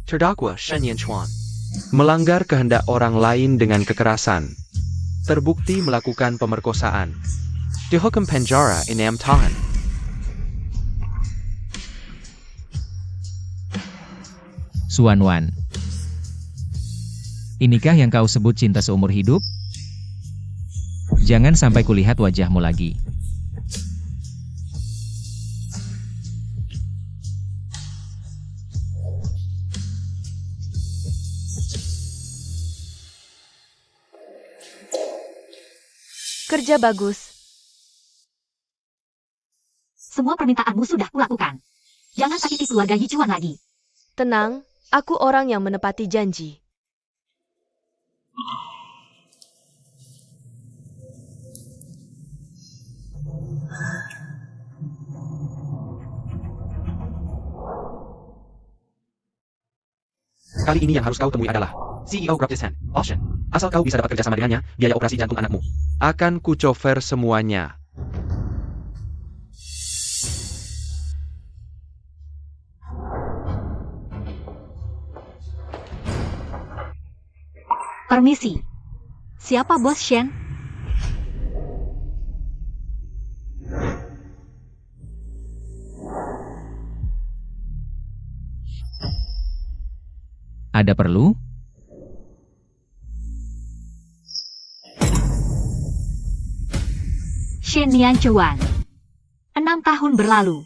Terdakwa Shen Yanchuan melanggar kehendak orang lain dengan kekerasan. Terbukti melakukan pemerkosaan. Dihukum penjara 6 tahun. Xuanwan. Inikah yang kau sebut cinta seumur hidup? Jangan sampai kulihat wajahmu lagi. Kerja bagus. Semua permintaanmu sudah kulakukan. Jangan sakiti keluarga Yichuan lagi. Tenang, aku orang yang menepati janji. Kali ini yang harus kau temui adalah CEO Graptishan, Ocean. Asal kau bisa dapat kerjasama dengannya, biaya operasi jantung anakmu akan kucover semuanya. Permisi. Siapa Bos Shen? Ada perlu? Shen Yanchuan. 6 tahun berlalu.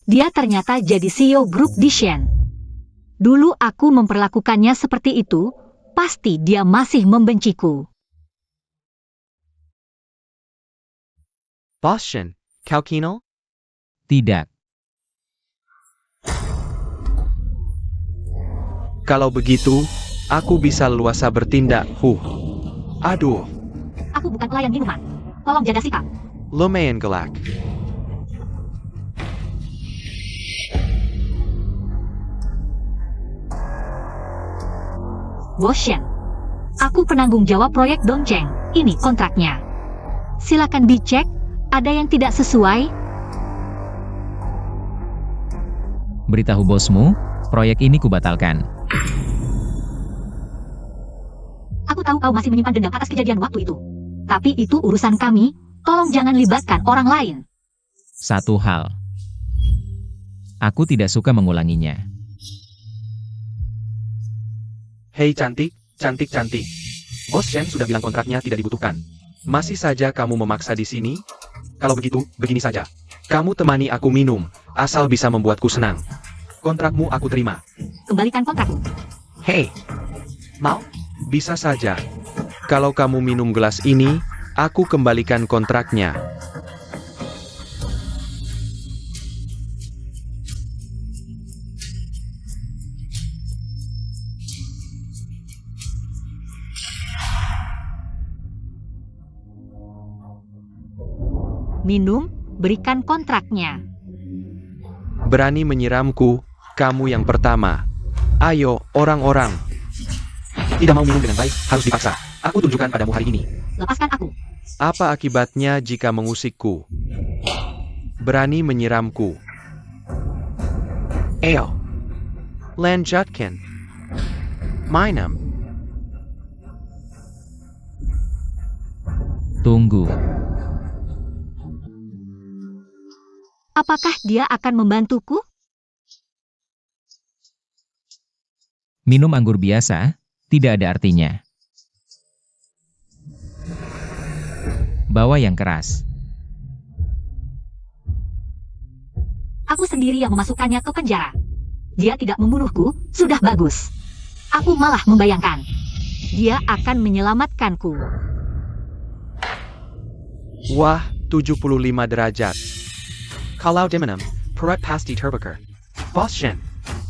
Dia ternyata jadi CEO grup di Shen. Dulu aku memperlakukannya seperti itu, pasti dia masih membenciku. Boss Shen, kau kenal? Tidak. Kalau begitu, aku bisa leluasa bertindak. Aduh, Aku bukan pelayan minuman. Tolong jaga sikap. lumayan galak. Bos Shen. Aku penanggung jawab proyek Dongcheng. Ini kontraknya. Silakan dicek, ada yang tidak sesuai. Beritahu bosmu, proyek ini kubatalkan. Aku tahu kau masih menyimpan dendam atas kejadian waktu itu. Tapi itu urusan kami, tolong jangan libatkan orang lain. Satu hal. Aku tidak suka mengulanginya. Hei cantik. Bos Shen sudah bilang kontraknya tidak dibutuhkan. Masih saja kamu memaksa di sini? Kalau begitu, begini saja. Kamu temani aku minum, asal bisa membuatku senang. Kontrakmu aku terima. Kembalikan kontrakku. Hei, mau? Bisa saja. Kalau kamu minum gelas ini, aku kembalikan kontraknya. Minum, berikan kontraknya. Berani menyiramku, kamu yang pertama. Ayo, orang-orang. Tidak mau minum dengan baik, harus dipaksa. Aku tunjukkan padamu hari ini. Lepaskan aku. Apa akibatnya jika mengusikku? Berani menyiramku. Ayo. Lanjutkan. Minum. Tunggu. Apakah dia akan membantuku? Minum anggur biasa, tidak ada artinya. Bawa yang keras. Aku sendiri yang memasukkannya ke penjara. Dia tidak membunuhku, sudah bagus. Aku malah membayangkan. Dia akan menyelamatkanku. Wah, 75 derajat. Kalau diminum, perut pasti terbakar. Bos Shen,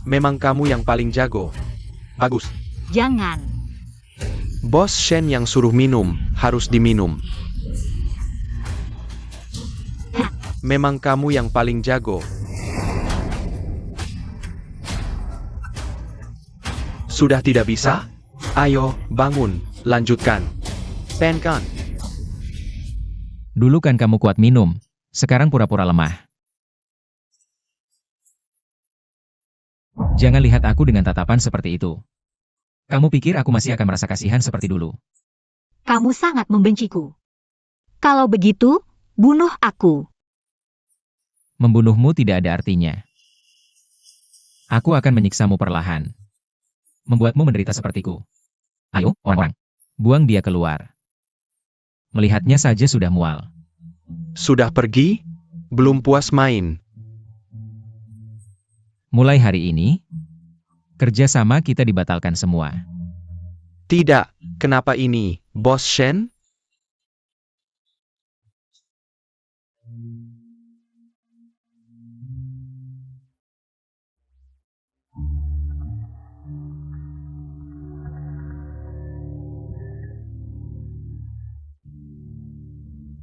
memang kamu yang paling jago. Bagus. Jangan. Bos Shen yang suruh minum, harus diminum. Memang kamu yang paling jago. Sudah tidak bisa? Ayo, bangun, lanjutkan. Penkan. Dulu kan kamu kuat minum, sekarang pura-pura lemah. Jangan lihat aku dengan tatapan seperti itu. Kamu pikir aku masih akan merasa kasihan seperti dulu? Kamu sangat membenciku. Kalau begitu, bunuh aku. Membunuhmu tidak ada artinya. Aku akan menyiksamu perlahan. Membuatmu menderita sepertiku. Ayo, orang-orang. Buang dia keluar. Melihatnya saja sudah mual. Sudah pergi? Belum puas main. Mulai hari ini, kerjasama kita dibatalkan semua. Tidak, kenapa ini, Bos Shen?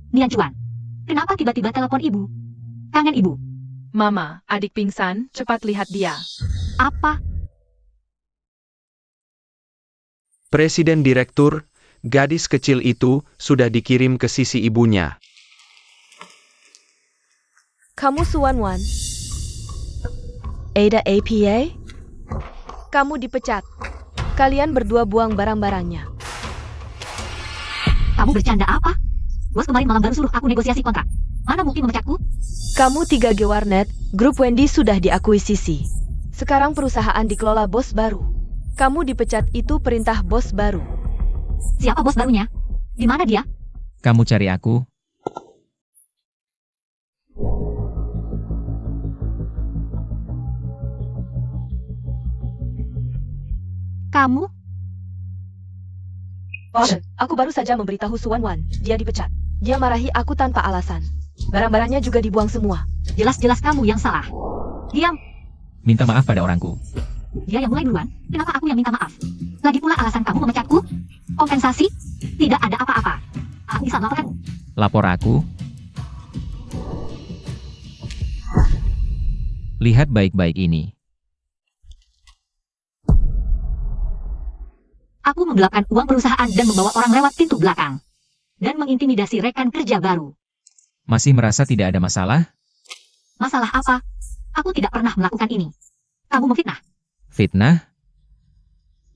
Nian Chuan, kenapa tiba-tiba telepon ibu? Kangen ibu. Mama, adik pingsan, cepat lihat dia. Apa? Presiden Direktur, gadis kecil itu sudah dikirim ke sisi ibunya. Kamu Suan Wan? Ada APA? Kamu dipecat. Kalian berdua buang barang-barangnya. Kamu bercanda apa? Bos kemarin malam baru suruh aku negosiasi kontrak. Mana mungkin memecatku? Kamu 3G Warnet, grup Wendy sudah diakuisisi. Sekarang perusahaan dikelola bos baru. Kamu dipecat itu perintah bos baru. Siapa bos barunya? Di mana dia? Kamu cari aku. Kamu? Bos, aku baru saja memberitahu Suan Wan, dia dipecat. Dia marahi aku tanpa alasan. Barang-barangnya juga dibuang semua. Jelas-jelas kamu yang salah. Diam. Minta maaf pada orangku. Dia yang mulai duluan. Kenapa aku yang minta maaf? Lagi pula alasan kamu memecatku? Kompensasi? Tidak ada apa-apa. Aku bisa melaporkan. Lapor aku. Lihat baik-baik ini. Aku menggelapkan uang perusahaan dan membawa orang lewat pintu belakang. Dan mengintimidasi rekan kerja baru. Masih merasa tidak ada masalah? Masalah apa? Aku tidak pernah melakukan ini. Kamu memfitnah. Fitnah?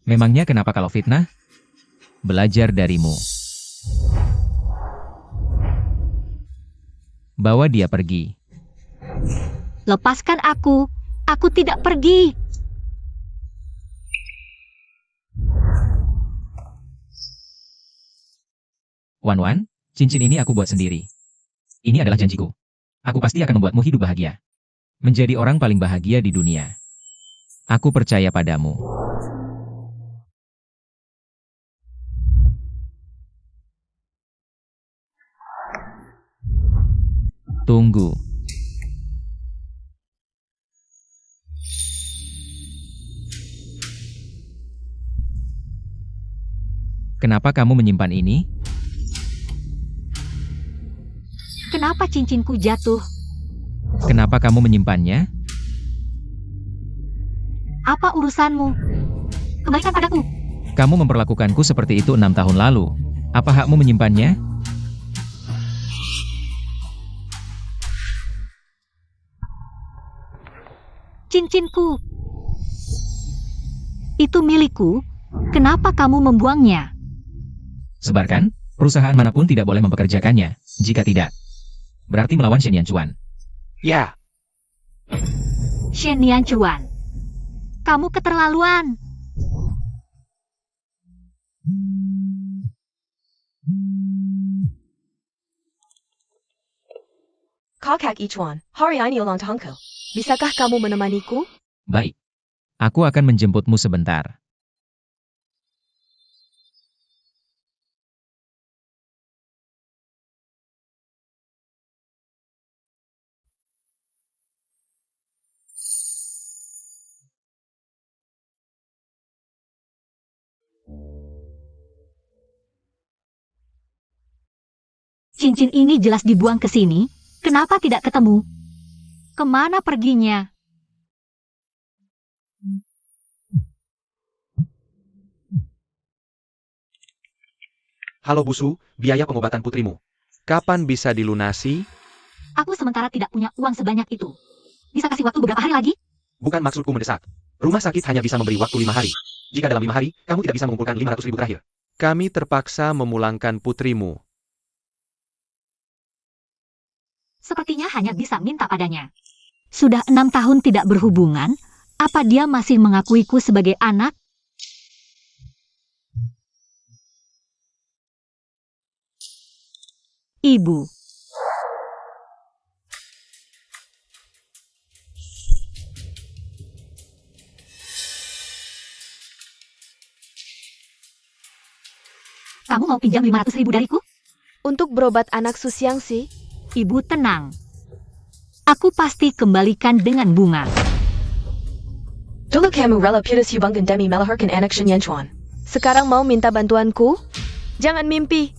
Memangnya kenapa kalau fitnah? Belajar darimu. Bawa dia pergi. Lepaskan aku. Aku tidak pergi. Wan-Wan, cincin ini aku buat sendiri. Ini adalah janjiku. Aku pasti akan membuatmu hidup bahagia. Menjadi orang paling bahagia di dunia. Aku percaya padamu. Tunggu. Kenapa kamu menyimpan ini? Kenapa cincinku jatuh? Kenapa kamu menyimpannya? Apa urusanmu? Kembalikan padaku. Kamu memperlakukanku seperti itu 6 tahun lalu. Apa hakmu menyimpannya? Cincinku. Itu milikku. Kenapa kamu membuangnya? Sebarkan, perusahaan manapun tidak boleh mempekerjakannya. Jika tidak, berarti melawan Shen Yanchuan. Ya, Shen Yanchuan. Kamu keterlaluan. Kakak Ichuan, hari ini ulang tahunku. Bisakah kamu menemaniku? Baik. Aku akan menjemputmu sebentar. Cincin ini jelas dibuang ke sini. Kenapa tidak ketemu? Kemana perginya? halo Busu, biaya pengobatan putrimu. Kapan bisa dilunasi? Aku sementara tidak punya uang sebanyak itu. Bisa kasih waktu beberapa hari lagi? Bukan maksudku mendesak. Rumah sakit hanya bisa memberi waktu 5 hari. Jika dalam 5 hari, kamu tidak bisa mengumpulkan 500.000 terakhir, kami terpaksa memulangkan putrimu. Sepertinya hanya bisa minta padanya. Sudah 6 tahun tidak berhubungan, apa dia masih mengakuiku sebagai anak? Ibu. Kamu mau pinjam 500.000 dariku? Untuk berobat anak Susiangsi? Ibu tenang. Aku pasti kembalikan dengan bunga. Dulu kamu rela putus hubungan demi melahirkan anak Shenyanchuan. Sekarang mau minta bantuanku? Jangan mimpi.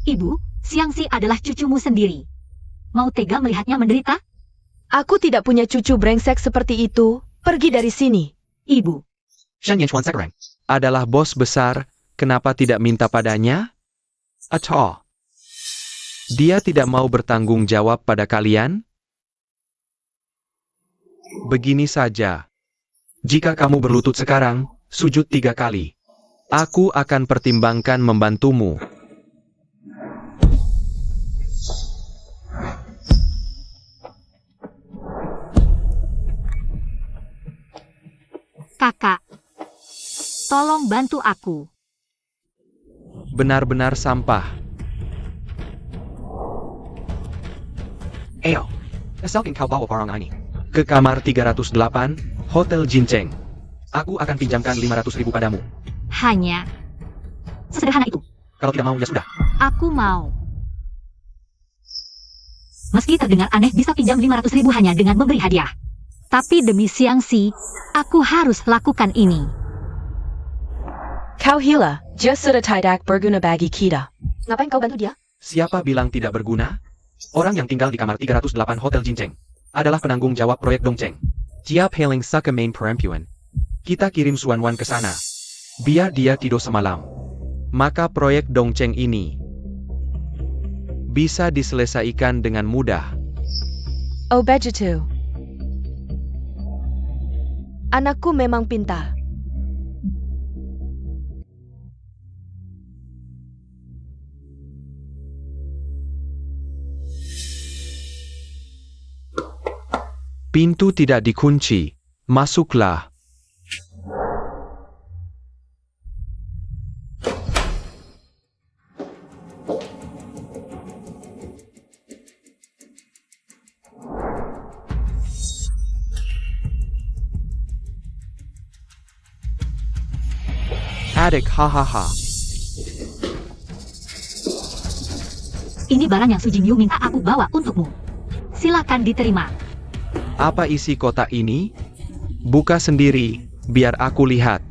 Ibu, Siangsi adalah cucumu sendiri. Mau tega melihatnya menderita? Aku tidak punya cucu brengsek seperti itu. Pergi dari sini. Ibu, Shen Yanchuan Sekarang adalah bos besar, kenapa tidak minta padanya? Atau dia tidak mau bertanggung jawab pada kalian? Begini saja. Jika kamu berlutut sekarang, sujud 3 kali. Aku akan pertimbangkan membantumu. kakak. Tolong bantu aku. Benar-benar sampah. Ayo, asalkan kau bawa orang ini ke kamar 308, Hotel Jincheng. Aku akan pinjamkan 500.000 padamu. Hanya sesederhana itu. Kalau tidak mau, ya sudah. Aku mau. Meski terdengar aneh bisa pinjam 500.000 hanya dengan memberi hadiah. Tapi demi Siangsi, aku harus lakukan ini. Kau hila, just sudah tidak berguna bagi kita. Ngapain kau bantu dia? Siapa bilang tidak berguna? Orang yang tinggal di kamar 308 Hotel Jincheng adalah penanggung jawab proyek Dongcheng. Tiap healing saka main perempuan. Kita kirim Suan-Wan ke sana. Biar dia tidur semalam. Maka proyek Dongcheng ini bisa diselesaikan dengan mudah. Oh begitu. Anakku memang pintar. Pintu tidak dikunci. Masuklah. Adik, hahaha. Ini barang yang Su Jingyu minta aku bawa untukmu. Silakan diterima. Apa isi kotak ini? Buka sendiri, biar aku lihat.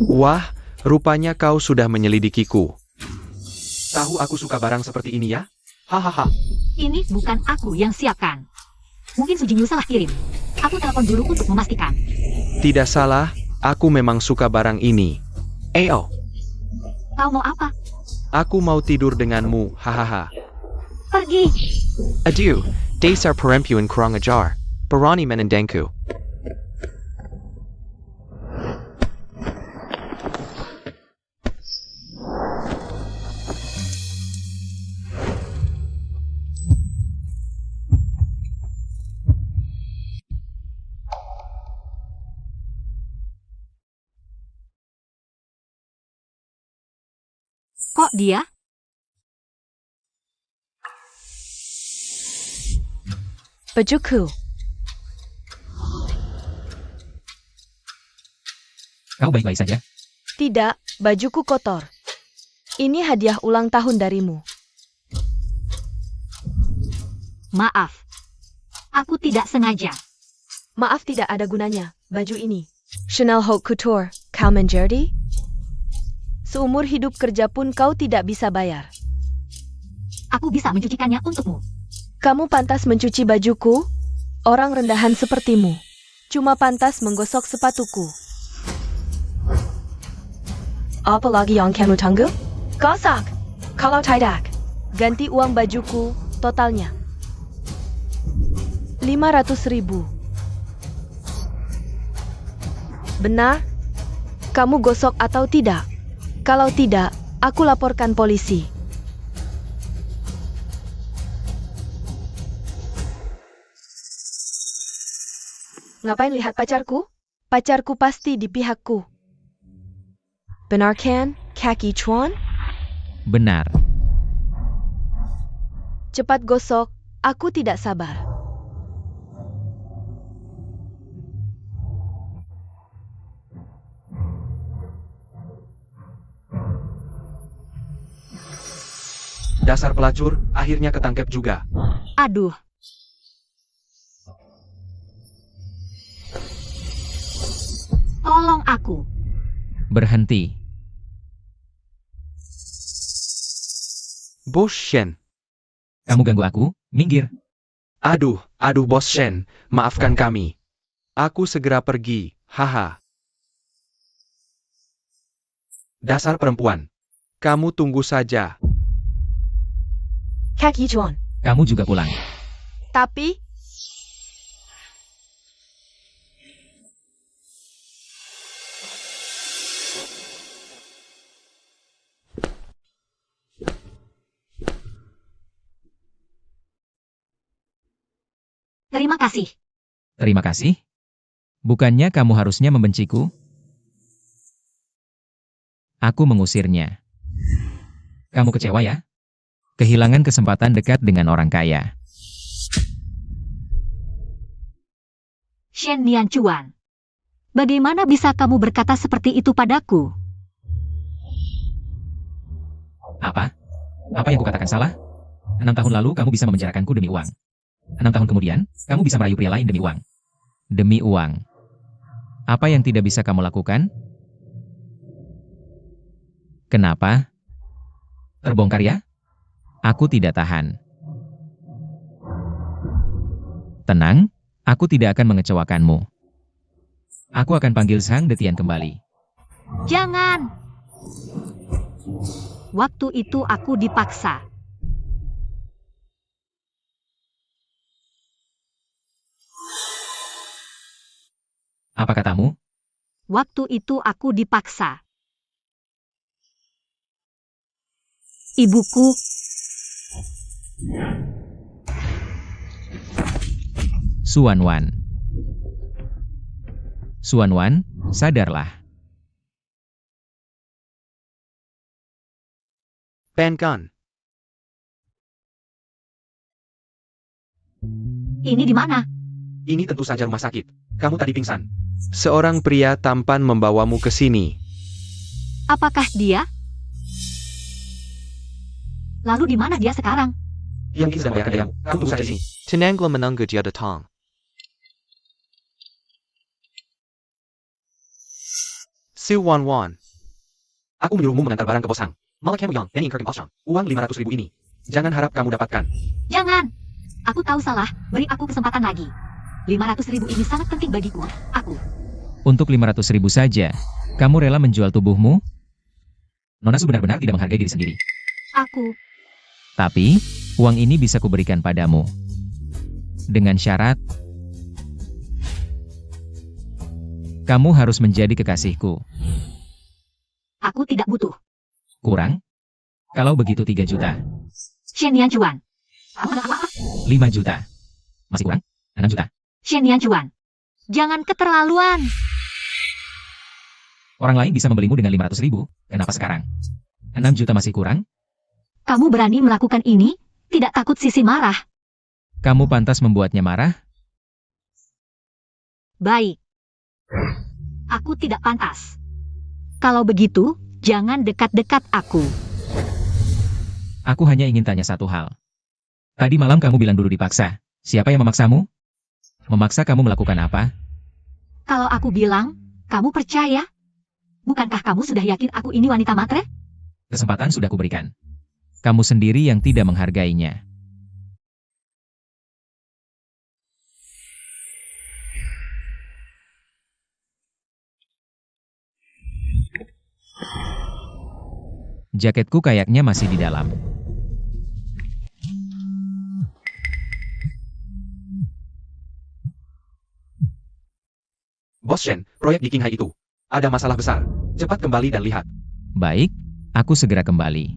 Wah, rupanya kau sudah menyelidikiku. Tahu aku suka barang seperti ini ya? Hahaha. Ini bukan aku yang siapkan. Mungkin Su Jingyu salah kirim. Aku telepon dulu untuk memastikan. Tidak salah, aku memang suka barang ini. Ayo, Kau mau apa? aku mau tidur denganmu, hahaha. Pergi. Adieu, dasar perempuan kurang ajar. Berani menendangku. Kok dia? Bajuku. Kau baik-baik saja? Tidak, bajuku kotor. Ini hadiah ulang tahun darimu. Maaf. Aku tidak sengaja. Maaf tidak ada gunanya, baju ini. Chanel Haute Couture, kau menjadi? Seumur hidup kerja pun kau tidak bisa bayar. Aku bisa mencucikannya untukmu. Kamu pantas mencuci bajuku? Orang rendahan sepertimu. Cuma pantas menggosok sepatuku. Apalagi yang kamu tangguh? Gosok! Kalau tidak, ganti uang bajuku, totalnya. 500.000. Benar? Kamu gosok atau tidak? Kalau tidak, aku laporkan polisi. Ngapain lihat pacarku? Pacarku pasti di pihakku. Benar kan, Kaki Chuan? Benar. Cepat gosok, aku tidak sabar. Dasar pelacur, akhirnya ketangkep juga. Aduh, tolong aku. Berhenti. Bos Shen. Kamu ganggu aku? Minggir. Aduh, Bos Shen, maafkan kami. Aku segera pergi, haha. Dasar perempuan. Kamu tunggu saja. Kaki Chuan. Kamu juga pulang. Tapi, Terima kasih. Terima kasih. Bukannya kamu harusnya membenciku? Aku mengusirnya. Kamu kecewa ya? Kehilangan kesempatan dekat dengan orang kaya. Shen Nianchuan. Bagaimana bisa kamu berkata seperti itu padaku? Apa? Apa yang kukatakan salah? 6 tahun lalu kamu bisa memenjarakanku demi uang. 6 tahun kemudian, kamu bisa merayu pria lain demi uang. Demi uang. Apa yang tidak bisa kamu lakukan? Kenapa? Terbongkar ya? Aku tidak tahan. Tenang, aku tidak akan mengecewakanmu. Aku akan panggil Sang Detian kembali. Jangan. Waktu itu aku dipaksa. Apa katamu? Waktu itu aku dipaksa. Ibuku, Suanwan. Suanwan, sadarlah. Penkan. ini di mana? Ini tentu saja rumah sakit. Kamu tadi pingsan. Seorang pria tampan membawamu ke sini. Apakah dia? Lalu di mana dia sekarang? Yang ini sedang membayarkan dayamu. Kamu tunggu saja di sini. Tinangla menunggu dia datang. Su Wan Wan. Aku menyuruhmu mengantar barang ke pos Hang. Malak Yang Yang, Penny Kirk Osang. Uang 500.000 ini. Jangan harap kamu dapatkan. Jangan! Aku tahu salah, beri aku kesempatan lagi. 500.000 ini sangat penting bagiku. Aku. Untuk 500.000 saja, kamu rela menjual tubuhmu? Nona Su benar-benar tidak menghargai diri sendiri. Aku. Tapi, uang ini bisa kuberikan padamu. Dengan syarat, kamu harus menjadi kekasihku. Aku tidak butuh. Kurang? Kalau begitu 3 juta. Shen Nianchuan. 5 juta. Masih kurang? 6 juta. Shen Nianchuan. Jangan keterlaluan. Orang lain bisa membelimu dengan 500.000. Kenapa sekarang? 6 juta masih kurang? Kamu berani melakukan ini? Tidak takut Sisi marah? Kamu pantas membuatnya marah? Baik. Aku tidak pantas. Kalau begitu, jangan dekat-dekat aku. Aku hanya ingin tanya satu hal. Tadi malam kamu bilang dulu dipaksa. Siapa yang memaksamu? Memaksa kamu melakukan apa? Kalau aku bilang, kamu percaya? Bukankah kamu sudah yakin aku ini wanita matre? Kesempatan sudah kuberikan. Kamu sendiri yang tidak menghargainya. Jaketku kayaknya masih di dalam. Bos Shen, proyek di Qinghai itu. Ada masalah besar. Cepat kembali dan lihat. Baik, aku segera kembali.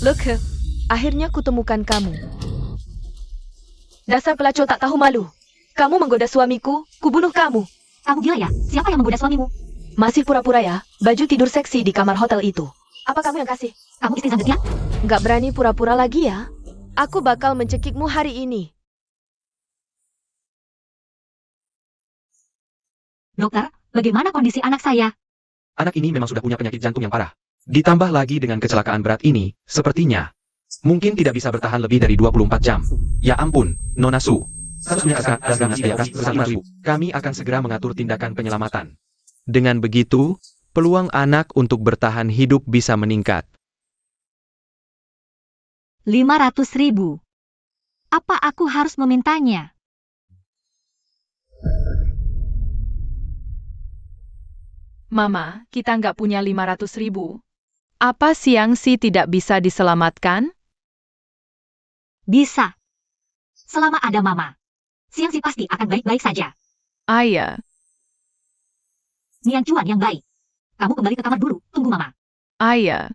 Leke, akhirnya kutemukan kamu. Dasar pelacur tak tahu malu. Kamu menggoda suamiku, kubunuh kamu. Kamu gila ya? Siapa yang menggoda suamimu? Masih pura-pura ya, baju tidur seksi di kamar hotel itu. Apa kamu yang kasih? Kamu istri Zhang Zetian? Nggak berani pura-pura lagi ya? Aku bakal mencekikmu hari ini. Dokter, bagaimana kondisi anak saya? Anak ini memang sudah punya penyakit jantung yang parah. Ditambah lagi dengan kecelakaan berat ini, sepertinya mungkin tidak bisa bertahan lebih dari 24 jam. Ya ampun, Nona Su. Kami akan segera mengatur tindakan penyelamatan. Dengan begitu, peluang anak untuk bertahan hidup bisa meningkat. 500.000. Apa aku harus memintanya? Mama, kita nggak punya 500.000. Apa Xiangxi tidak bisa diselamatkan? Bisa. Selama ada Mama. Xiangxi pasti akan baik-baik saja. Ayah, Nian Chuan yang baik. Kamu kembali ke kamar dulu, tunggu Mama. ayah.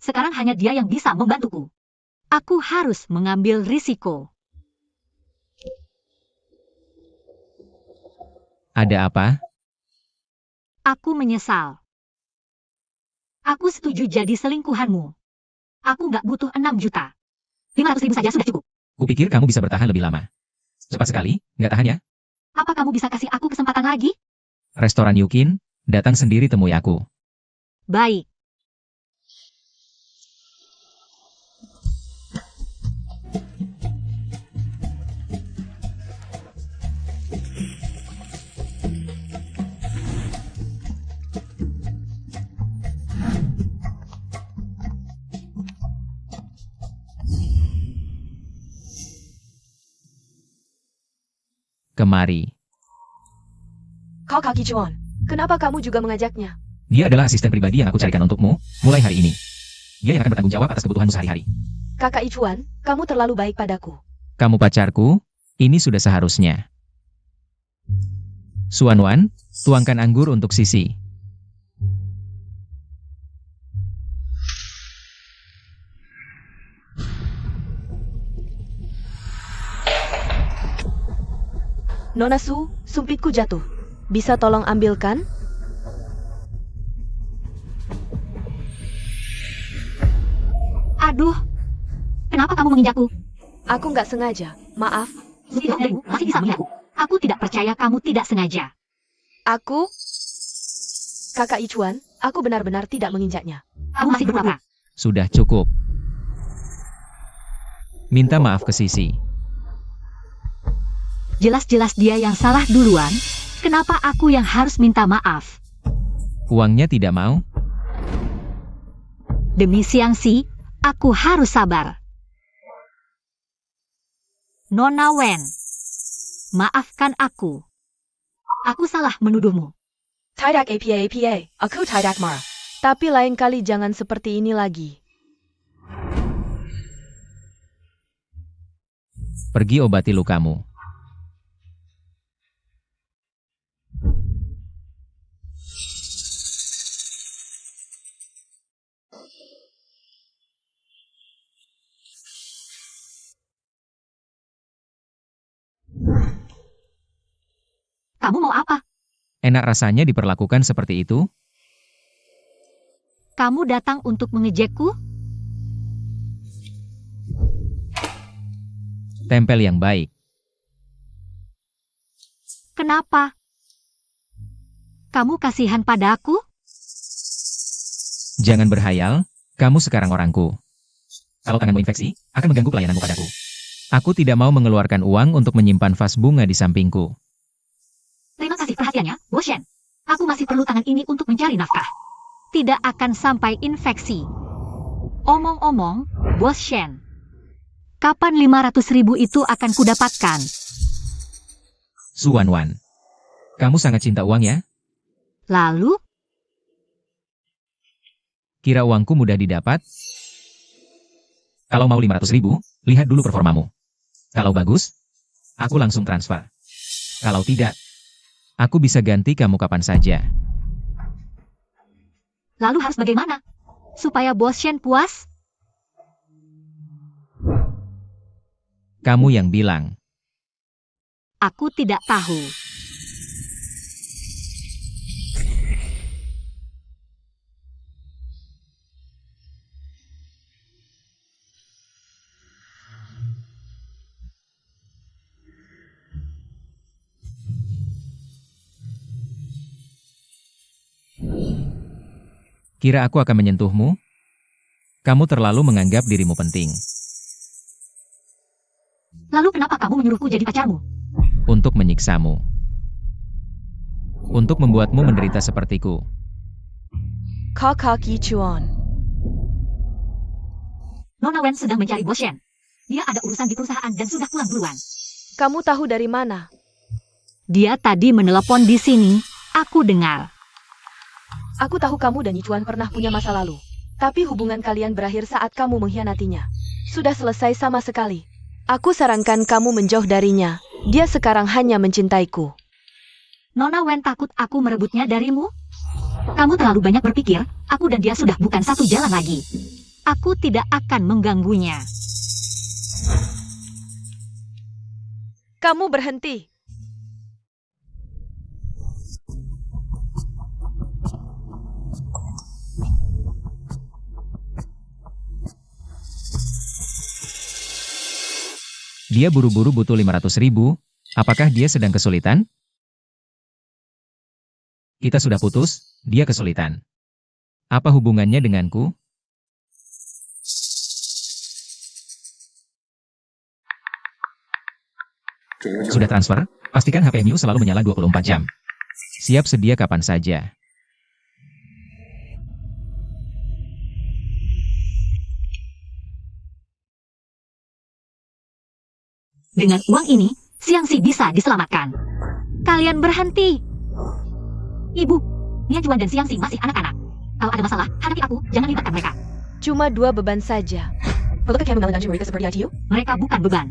Sekarang hanya dia yang bisa membantuku. Aku harus mengambil risiko. Ada apa? Aku menyesal. Aku setuju jadi selingkuhanmu. Aku nggak butuh 6 juta. 500.000 saja sudah cukup. Kupikir kamu bisa bertahan lebih lama. Cepat sekali, nggak tahan ya? Apa kamu bisa kasih aku kesempatan lagi? Restoran Yukin, datang sendiri temui aku. Baik. Kemari. Kau Kaki Chuan, kenapa kamu juga mengajaknya? Dia adalah asisten pribadi yang aku carikan untukmu, mulai hari ini. Dia yang akan bertanggung jawab atas kebutuhanmu sehari-hari. Kakak Ichuan, kamu terlalu baik padaku. Kamu pacarku, ini sudah seharusnya. Suanwan, tuangkan anggur untuk Sisi. Nona Su, sumpitku jatuh. Bisa tolong ambilkan? Aduh. Kenapa kamu menginjakku? Aku nggak sengaja, maaf. Tidak darimu masih bisa melihatku. Aku tidak percaya kamu tidak sengaja. Aku? Kakak Ichuan, aku benar-benar tidak menginjaknya. Kamu masih berpura-pura. Sudah cukup. Minta maaf ke Sisi. Jelas-jelas dia yang salah duluan. Kenapa aku yang harus minta maaf? Uangnya tidak mau? Demi Xiangxi, aku harus sabar. Nona Wen, maafkan aku. Aku salah menuduhmu. Tidak apa, aku tidak marah. Tapi lain kali jangan seperti ini lagi. Pergi obati lukamu. Kamu mau apa? Enak rasanya diperlakukan seperti itu? Kamu datang untuk mengejekku? Tempel yang baik. Kenapa? Kamu kasihan padaku? Jangan berhayal, kamu sekarang orangku. Kalau tanganmu infeksi, akan mengganggu pelayananmu padaku. Aku tidak mau mengeluarkan uang untuk menyimpan vas bunga di sampingku. Terima kasih perhatiannya, Bos Shen. Aku masih perlu tangan ini untuk mencari nafkah. Tidak akan sampai infeksi. Omong-omong, Bos Shen. Kapan 500.000 itu akan kudapatkan? Su Wanwan. Kamu sangat cinta uang ya? Lalu, Kira uangku mudah didapat? Kalau mau 500.000, lihat dulu performamu. Kalau bagus, aku langsung transfer. Kalau tidak, aku bisa ganti kamu kapan saja. lalu harus bagaimana? Supaya Bos Shen puas? Kamu yang bilang. Aku tidak tahu. Kira aku akan menyentuhmu? Kamu terlalu menganggap dirimu penting. Lalu kenapa kamu menyuruhku jadi pacarmu? Untuk menyiksamu. Untuk membuatmu menderita sepertiku. Kakak Yichuan. Nona Wen sedang mencari Bos Shen. Dia ada urusan di perusahaan dan sudah pulang duluan. Kamu tahu dari mana? Dia tadi menelepon di sini. Aku dengar. Aku tahu kamu dan Yichuan pernah punya masa lalu. Tapi hubungan kalian berakhir saat kamu mengkhianatinya. Sudah selesai sama sekali. Aku sarankan kamu menjauh darinya. Dia sekarang hanya mencintaiku. Nona Wen takut aku merebutnya darimu? Kamu terlalu banyak berpikir. Aku dan dia sudah bukan satu jalan lagi. Aku tidak akan mengganggunya. Kamu berhenti. Dia buru-buru butuh 500.000. Apakah dia sedang kesulitan? Kita sudah putus, dia kesulitan. Apa hubungannya denganku? Sudah transfer? Pastikan HP-mu selalu menyala 24 jam. Siap sedia kapan saja. Dengan uang ini, Xiangxi bisa diselamatkan. Kalian berhenti. Ibu, Nia Juan dan Xiangxi masih anak-anak. Kalau ada masalah, hadapi aku, jangan libatkan mereka. Cuma 2 beban saja. Perlukah kamu mengalahkan mereka seperti ITU? Mereka bukan beban.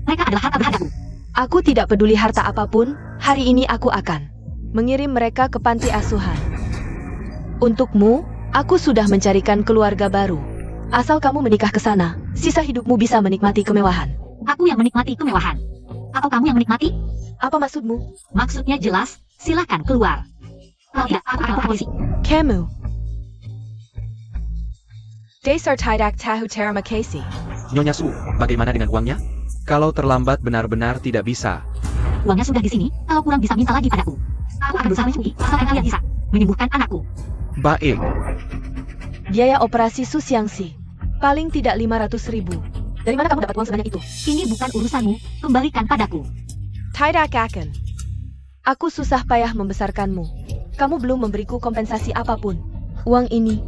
Mereka adalah harta berhargaku. Aku tidak peduli harta apapun, hari ini aku akan mengirim mereka ke panti asuhan. Untukmu, aku sudah mencarikan keluarga baru. Asal kamu menikah ke sana, sisa hidupmu bisa menikmati kemewahan. Aku yang menikmati kemewahan. Atau kamu yang menikmati? Apa maksudmu? Maksudnya jelas, silakan keluar. Kalau tidak, aku akan lapor polisi. Kamu. Dasar tidak tahu terima kasih. Nyonya Su, bagaimana dengan uangnya? Kalau terlambat benar-benar tidak bisa. Uangnya sudah di sini, kalau kurang bisa minta lagi padaku. Aku akan berusaha mencuri, asalkan kalian bisa menyembuhkan anakku. Baik. Biaya operasi Su Xiangxi. Paling tidak 500.000. Dari mana kamu dapat uang sebanyak itu? Ini bukan urusanmu, kembalikan padaku. Tidak akan. Aku susah payah membesarkanmu. Kamu belum memberiku kompensasi apapun. Uang ini,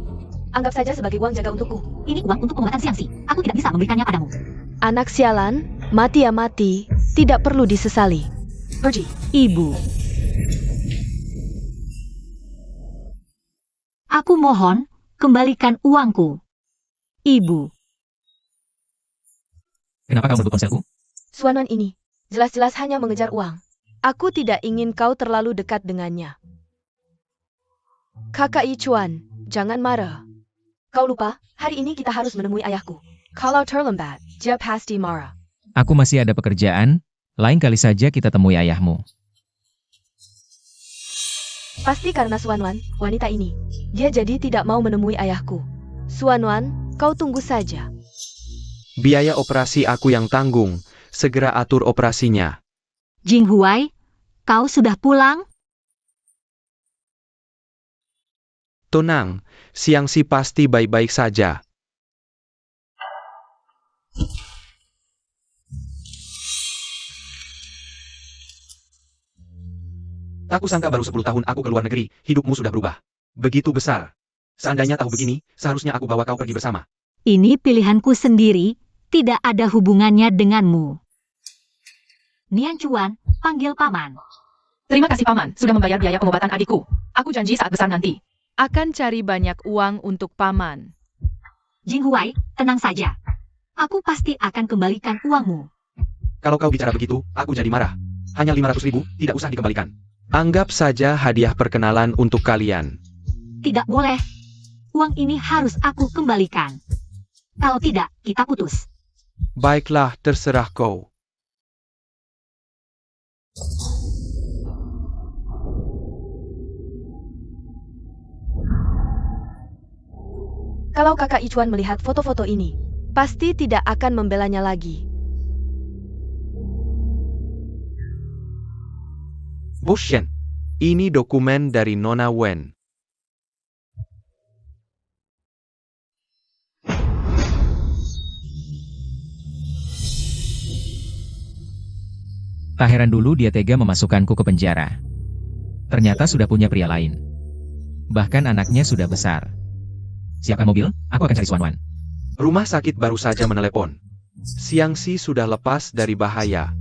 anggap saja sebagai uang jaga untukku. Ini uang untuk pengobatan Xiangxi. Aku tidak bisa memberikannya padamu. Anak sialan, mati ya mati, tidak perlu disesali. Pergi. Ibu. Aku mohon, kembalikan uangku. Ibu. Kenapa kamu merebut ponselku? Suanan ini, jelas-jelas hanya mengejar uang. Aku tidak ingin kau terlalu dekat dengannya. Kakak Yichuan, jangan marah. Kau lupa, hari ini kita harus menemui ayahku. Kalau terlambat, dia pasti marah. Aku masih ada pekerjaan, lain kali saja kita temui ayahmu. Pasti karena Suanwan, wanita ini. Dia jadi tidak mau menemui ayahku. Suanwan, kau tunggu saja. Biaya operasi aku yang tanggung. Segera atur operasinya. Jing Huai, kau sudah pulang? Tenang, Xiangxi pasti baik-baik saja. Aku sangka baru 10 tahun aku ke luar negeri, hidupmu sudah berubah. Begitu besar. Seandainya tahu begini, seharusnya aku bawa kau pergi bersama. Ini pilihanku sendiri. tidak ada hubungannya denganmu. Nian Chuan, panggil paman. Terima kasih paman, sudah membayar biaya pengobatan adikku. Aku janji saat besar nanti akan cari banyak uang untuk paman. Jing Huai, tenang saja. Aku pasti akan kembalikan uangmu. Kalau kau bicara begitu, aku jadi marah. Hanya 500.000, tidak usah dikembalikan. Anggap saja hadiah perkenalan untuk kalian. Tidak boleh. Uang ini harus aku kembalikan. Kalau tidak, kita putus. Baiklah, terserah kau. Kalau kakak Ichuan melihat foto-foto ini, pasti tidak akan membelanya lagi. Bos Shen, ini dokumen dari Nona Wen. Tak heran dulu dia tega memasukkanku ke penjara. Ternyata sudah punya pria lain. Bahkan anaknya sudah besar. Siapkan mobil, aku akan cari Xuanwan. Rumah sakit baru saja menelepon. Xiangxi sudah lepas dari bahaya.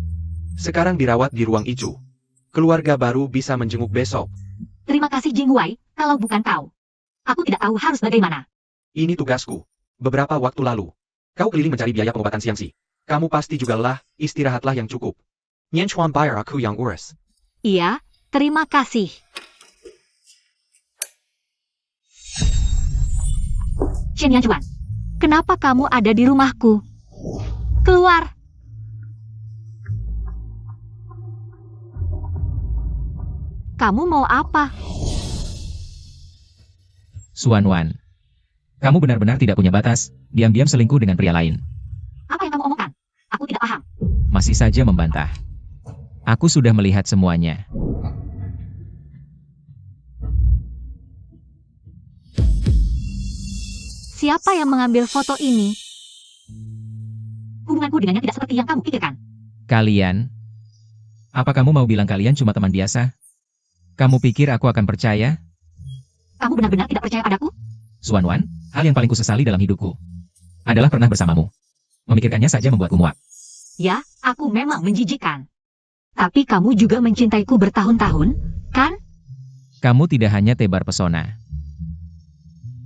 Sekarang dirawat di ruang icu. Keluarga baru bisa menjenguk besok. Terima kasih Jing Huai, kalau bukan kau. Aku tidak tahu harus bagaimana. Ini tugasku. Beberapa waktu lalu, kau keliling mencari biaya pengobatan Xiangxi. Kamu pasti juga lelah, istirahatlah yang cukup. Nian Chuan bayar aku yang urus. Iya, terima kasih. Chen Yanchuan, kenapa kamu ada di rumahku? Keluar! Kamu mau apa? Xuanwan. Kamu benar-benar tidak punya batas, diam-diam selingkuh dengan pria lain. Apa yang kamu omongkan? Aku tidak paham. Masih saja membantah. Aku sudah melihat semuanya. Siapa yang mengambil foto ini? Hubunganku dengannya tidak seperti yang kamu pikirkan. Kalian? Apa kamu mau bilang kalian cuma teman biasa? Kamu pikir aku akan percaya? Kamu benar-benar tidak percaya padaku? Xuanwan, hal yang paling kusesali dalam hidupku adalah pernah bersamamu. Memikirkannya saja membuatku muak. Ya, aku memang menjijikkan. Tapi kamu juga mencintaiku bertahun-tahun, kan? Kamu tidak hanya tebar pesona,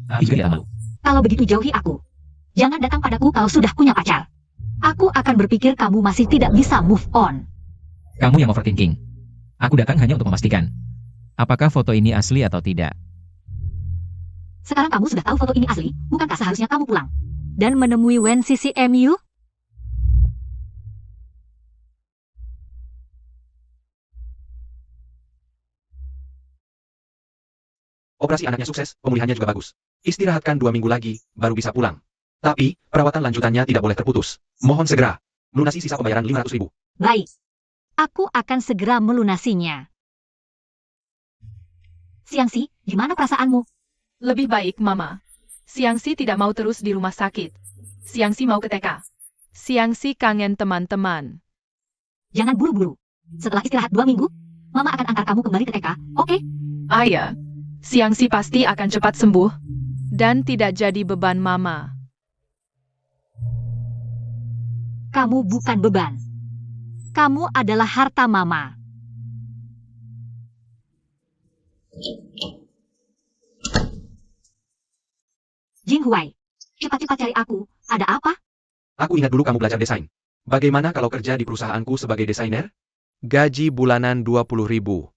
tapi juga tidak malu. Kalau begitu jauhi aku. Jangan datang padaku kalau sudah punya pacar. Aku akan berpikir kamu masih tidak bisa move on. Kamu yang overthinking. Aku datang hanya untuk memastikan apakah foto ini asli atau tidak. Sekarang kamu sudah tahu foto ini asli, bukankah seharusnya kamu pulang dan menemui Wen CCMU? Operasi anaknya sukses, pemulihannya juga bagus. Istirahatkan 2 minggu lagi, baru bisa pulang. Tapi, perawatan lanjutannya tidak boleh terputus. Mohon segera, melunasi sisa pembayaran 500.000. Baik. Aku akan segera melunasinya. Xiangxi, gimana perasaanmu? Lebih baik, Mama. Xiangxi tidak mau terus di rumah sakit. Xiangxi mau ke TK. Xiangxi kangen teman-teman. Jangan buru-buru. Setelah istirahat 2 minggu, Mama akan antar kamu kembali ke TK, oke? Ayah, Xiangxi pasti akan cepat sembuh dan tidak jadi beban Mama. Kamu bukan beban. Kamu adalah harta Mama. Jing Huai, cepat-cepat cari aku. Ada apa? Aku ingat dulu kamu belajar desain. Bagaimana kalau kerja di perusahaanku sebagai desainer? Gaji bulanan 20.000.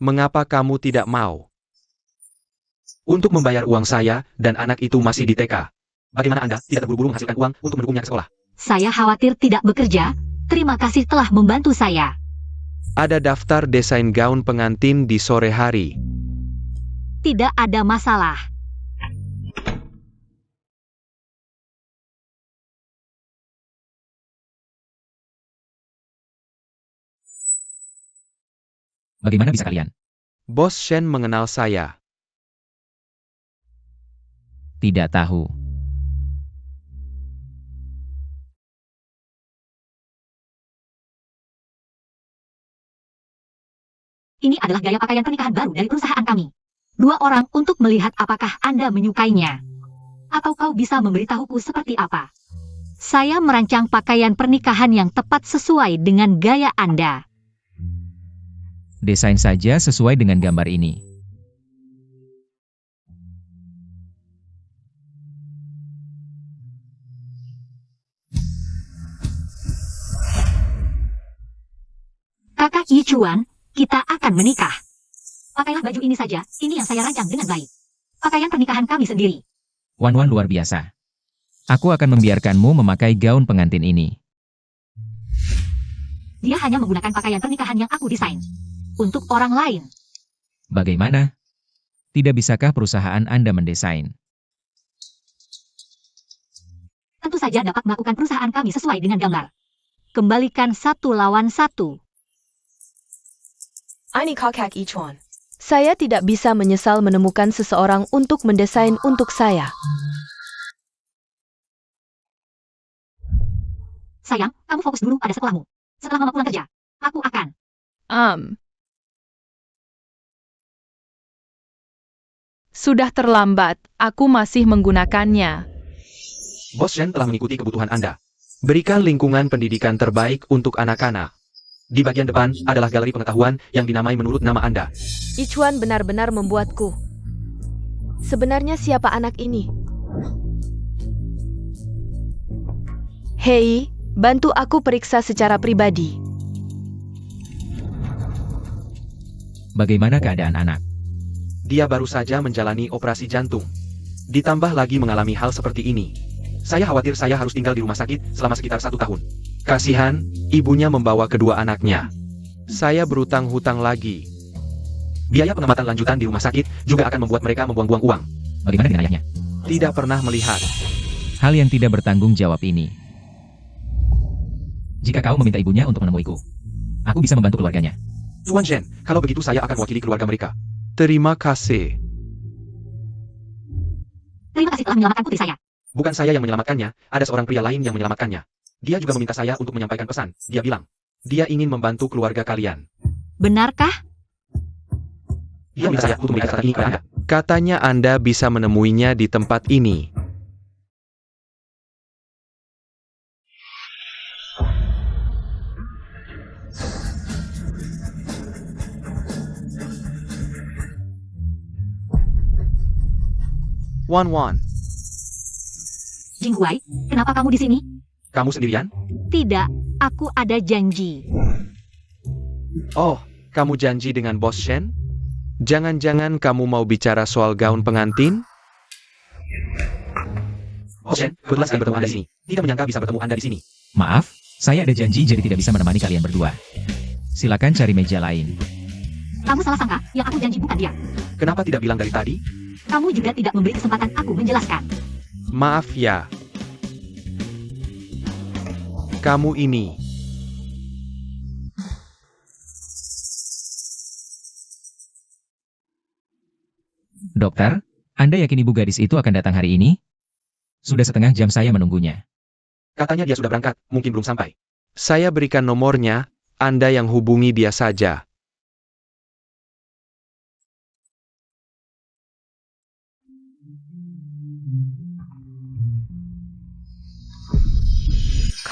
Mengapa kamu tidak mau? Untuk membayar uang saya, dan anak itu masih di TK. Bagaimana Anda tidak terburu-buru menghasilkan uang untuk mendukungnya ke sekolah? Saya khawatir tidak bekerja. Terima kasih telah membantu saya. Ada daftar desain gaun pengantin di sore hari. Tidak ada masalah. Bagaimana bisa kalian? Bos Shen mengenal saya. Tidak tahu. Ini adalah gaya pakaian pernikahan baru dari perusahaan kami. 2 orang untuk melihat apakah Anda menyukainya. Atau kau bisa memberitahuku seperti apa? Saya merancang pakaian pernikahan yang tepat sesuai dengan gaya Anda. Desain saja sesuai dengan gambar ini. Kakak Yichuan, kita akan menikah. Pakailah baju ini saja, ini yang saya rancang dengan baik. Pakaian pernikahan kami sendiri. Wan Wan luar biasa. Aku akan membiarkanmu memakai gaun pengantin ini. Dia hanya menggunakan pakaian pernikahan yang aku desain. Untuk orang lain. Bagaimana? Tidak bisakah perusahaan Anda mendesain? Tentu saja dapat melakukan perusahaan kami sesuai dengan gambar. Kembalikan 1 lawan 1. Ini kakak Ichuan. Saya tidak bisa menyesal menemukan seseorang untuk mendesain untuk saya. Sayang, kamu fokus dulu pada sekolahmu. Setelah mama pulang kerja, aku akan. Sudah terlambat, aku masih menggunakannya. Bos Shen telah mengikuti kebutuhan Anda. Berikan lingkungan pendidikan terbaik untuk anak-anak. Di bagian depan adalah galeri pengetahuan yang dinamai menurut nama Anda. Ichuan benar-benar membuatku. Sebenarnya siapa anak ini? Hei, bantu aku periksa secara pribadi. Bagaimana keadaan anak? Dia baru saja menjalani operasi jantung. Ditambah lagi mengalami hal seperti ini. Saya khawatir saya harus tinggal di rumah sakit selama sekitar 1 tahun. Kasihan, ibunya membawa kedua anaknya. Saya berutang hutang lagi. Biaya pengamatan lanjutan di rumah sakit juga akan membuat mereka membuang-buang uang. Bagaimana dengan ayahnya? Tidak pernah melihat. Hal yang tidak bertanggung jawab ini. Jika kau meminta ibunya untuk menemuiku, aku bisa membantu keluarganya. Tuan Shen, kalau begitu saya akan mewakili keluarga mereka. Terima kasih. Terima kasih telah menyelamatkan putri saya. Bukan saya yang menyelamatkannya, ada seorang pria lain yang menyelamatkannya. Dia juga meminta saya untuk menyampaikan pesan. Dia bilang, dia ingin membantu keluarga kalian. Benarkah? Dia minta saya untuk memberikan kata ini kepada Anda. Katanya Anda bisa menemuinya di tempat ini. Wan. Jinghuai, kenapa kamu di sini? Kamu sendirian? Tidak, aku ada janji. Oh, kamu janji dengan Bos Shen? Jangan-jangan kamu mau bicara soal gaun pengantin? Bos Shen, kebetulan sekali bertemu Anda di sini. Tidak menyangka bisa bertemu Anda di sini. Maaf, saya ada janji jadi tidak bisa menemani kalian berdua. Silakan cari meja lain. Kamu salah sangka, yang aku janji bukan dia. Kenapa tidak bilang dari tadi? Kamu juga tidak memberi kesempatan aku menjelaskan. Maaf ya. Kamu ini. Dokter, Anda yakin ibu gadis itu akan datang hari ini? Sudah setengah jam saya menunggunya. Katanya dia sudah berangkat, mungkin belum sampai. Saya berikan nomornya, Anda yang hubungi dia saja.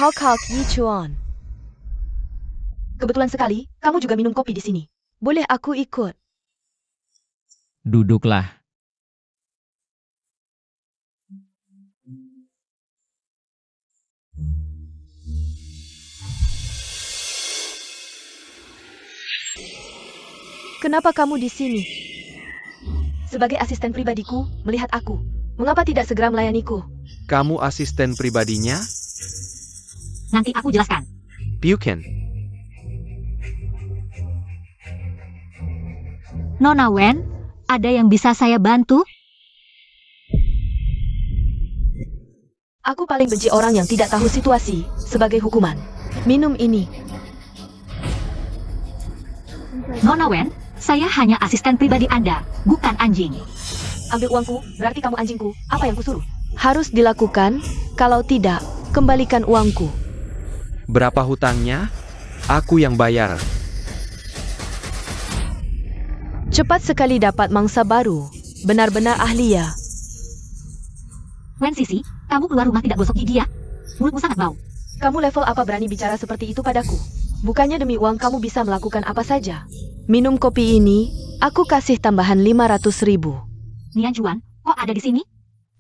Kakak Yichuan. Kebetulan sekali, kamu juga minum kopi di sini. Boleh aku ikut? Duduklah. Kenapa kamu di sini? Sebagai asisten pribadiku, melihat aku. Mengapa tidak segera melayaniku? Kamu asisten pribadinya? Nanti aku jelaskan. Pyuken. Nona Wen, ada yang bisa saya bantu? Aku paling benci orang yang tidak tahu situasi. Sebagai hukuman, minum ini. Nona Wen, saya hanya asisten pribadi Anda, bukan anjing. Ambil uangku, berarti kamu anjingku. Apa yang kusuruh? Harus dilakukan, kalau tidak, kembalikan uangku. Berapa hutangnya? Aku yang bayar. Cepat sekali dapat mangsa baru. Benar-benar ahli ya. Wen Sisi, kamu keluar rumah tidak gosok gigi ya? Mulutmu sangat bau. Kamu level apa berani bicara seperti itu padaku? Bukannya demi uang kamu bisa melakukan apa saja? Minum kopi ini, aku kasih tambahan 500.000. Nian Chuan, kok ada di sini?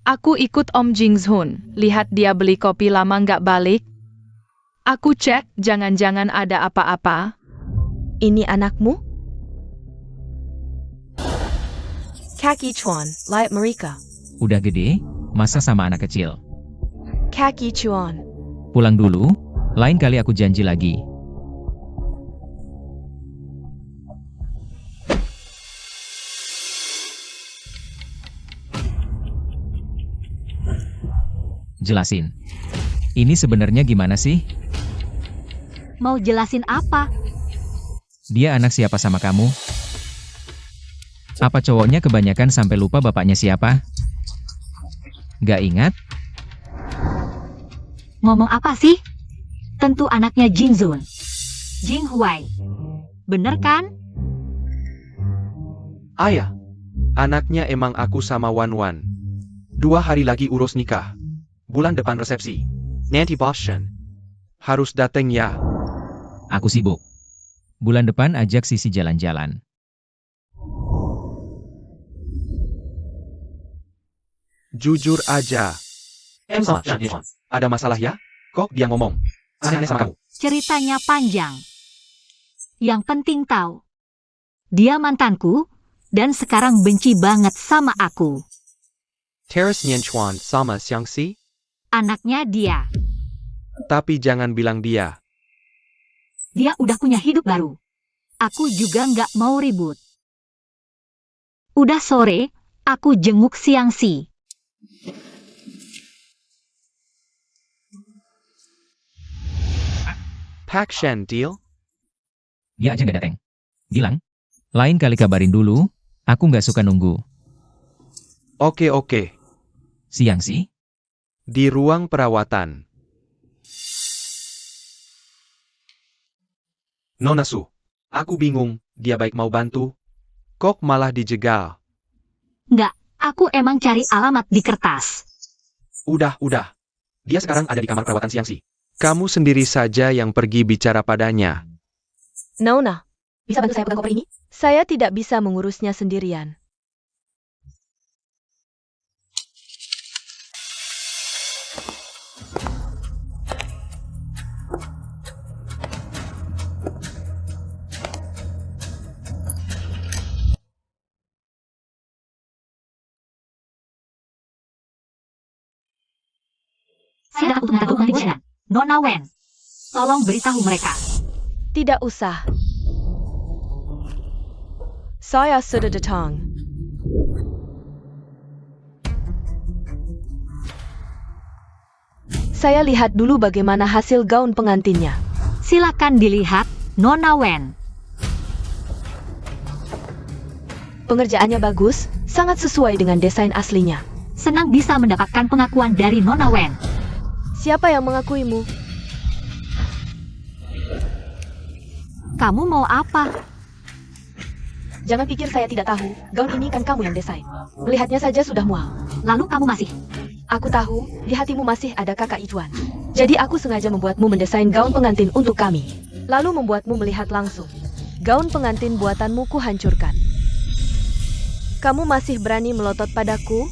Aku ikut Om Jingshun. Lihat dia beli kopi lama nggak balik. Aku cek, jangan-jangan ada apa-apa. Ini anakmu? Kaki Chuan, lihat mereka. Udah gede, masa sama anak kecil? Kaki Chuan. Pulang dulu, lain kali aku janji lagi. Jelasin. Ini sebenarnya gimana sih? Mau jelasin apa? Dia anak siapa sama kamu? Apa cowoknya kebanyakan sampai lupa bapaknya siapa? Gak ingat? Ngomong apa sih? Tentu anaknya Jingzun. Jing Huai. Bener kan? Ayah, anaknya emang aku sama Wan Wan. 2 hari lagi urus nikah. Bulan depan resepsi. Nanti Boston. Harus dateng ya. Aku sibuk. Bulan depan ajak Sisi jalan-jalan. Jujur aja. Ada masalah ya? Kok dia ngomong? Aneh-aneh sama kamu. Ceritanya panjang. Yang penting tahu. Dia mantanku, dan sekarang benci banget sama aku. Terrace Nian Chuan sama Xiangxi? Anaknya dia. Tapi jangan bilang dia. Dia udah punya hidup baru. Aku juga nggak mau ribut. Udah sore, aku jenguk Xiangxi. Pak Shen deal? Dia aja gak dateng. Bilang, lain kali kabarin dulu, aku gak suka nunggu. Oke. Siang sih? Di ruang perawatan. Nona Su, aku bingung, dia baik mau bantu. Kok malah dijegal? Nggak, aku emang cari alamat di kertas. Udah. Dia sekarang ada di kamar perawatan Xiangxi. Kamu sendiri saja yang pergi bicara padanya. Nona, bisa bantu saya pegang koper ini? Saya tidak bisa mengurusnya sendirian. Saya datang untuk minta dukungan Chen. Nona Wen, tolong beritahu mereka. Tidak usah. Saya sudah datang. Saya lihat dulu bagaimana hasil gaun pengantinnya. Silakan dilihat, Nona Wen. Pengerjaannya bagus, sangat sesuai dengan desain aslinya. Senang bisa mendapatkan pengakuan dari Nona Wen. Siapa yang mengakuimu? Kamu mau apa? Jangan pikir saya tidak tahu, gaun ini kan kamu yang desain. Melihatnya saja sudah mual. Lalu kamu masih? Aku tahu, di hatimu masih ada kakak Ijuan. Jadi aku sengaja membuatmu mendesain gaun pengantin untuk kami. Lalu membuatmu melihat langsung. Gaun pengantin buatanmu kuhancurkan. Kamu masih berani melotot padaku?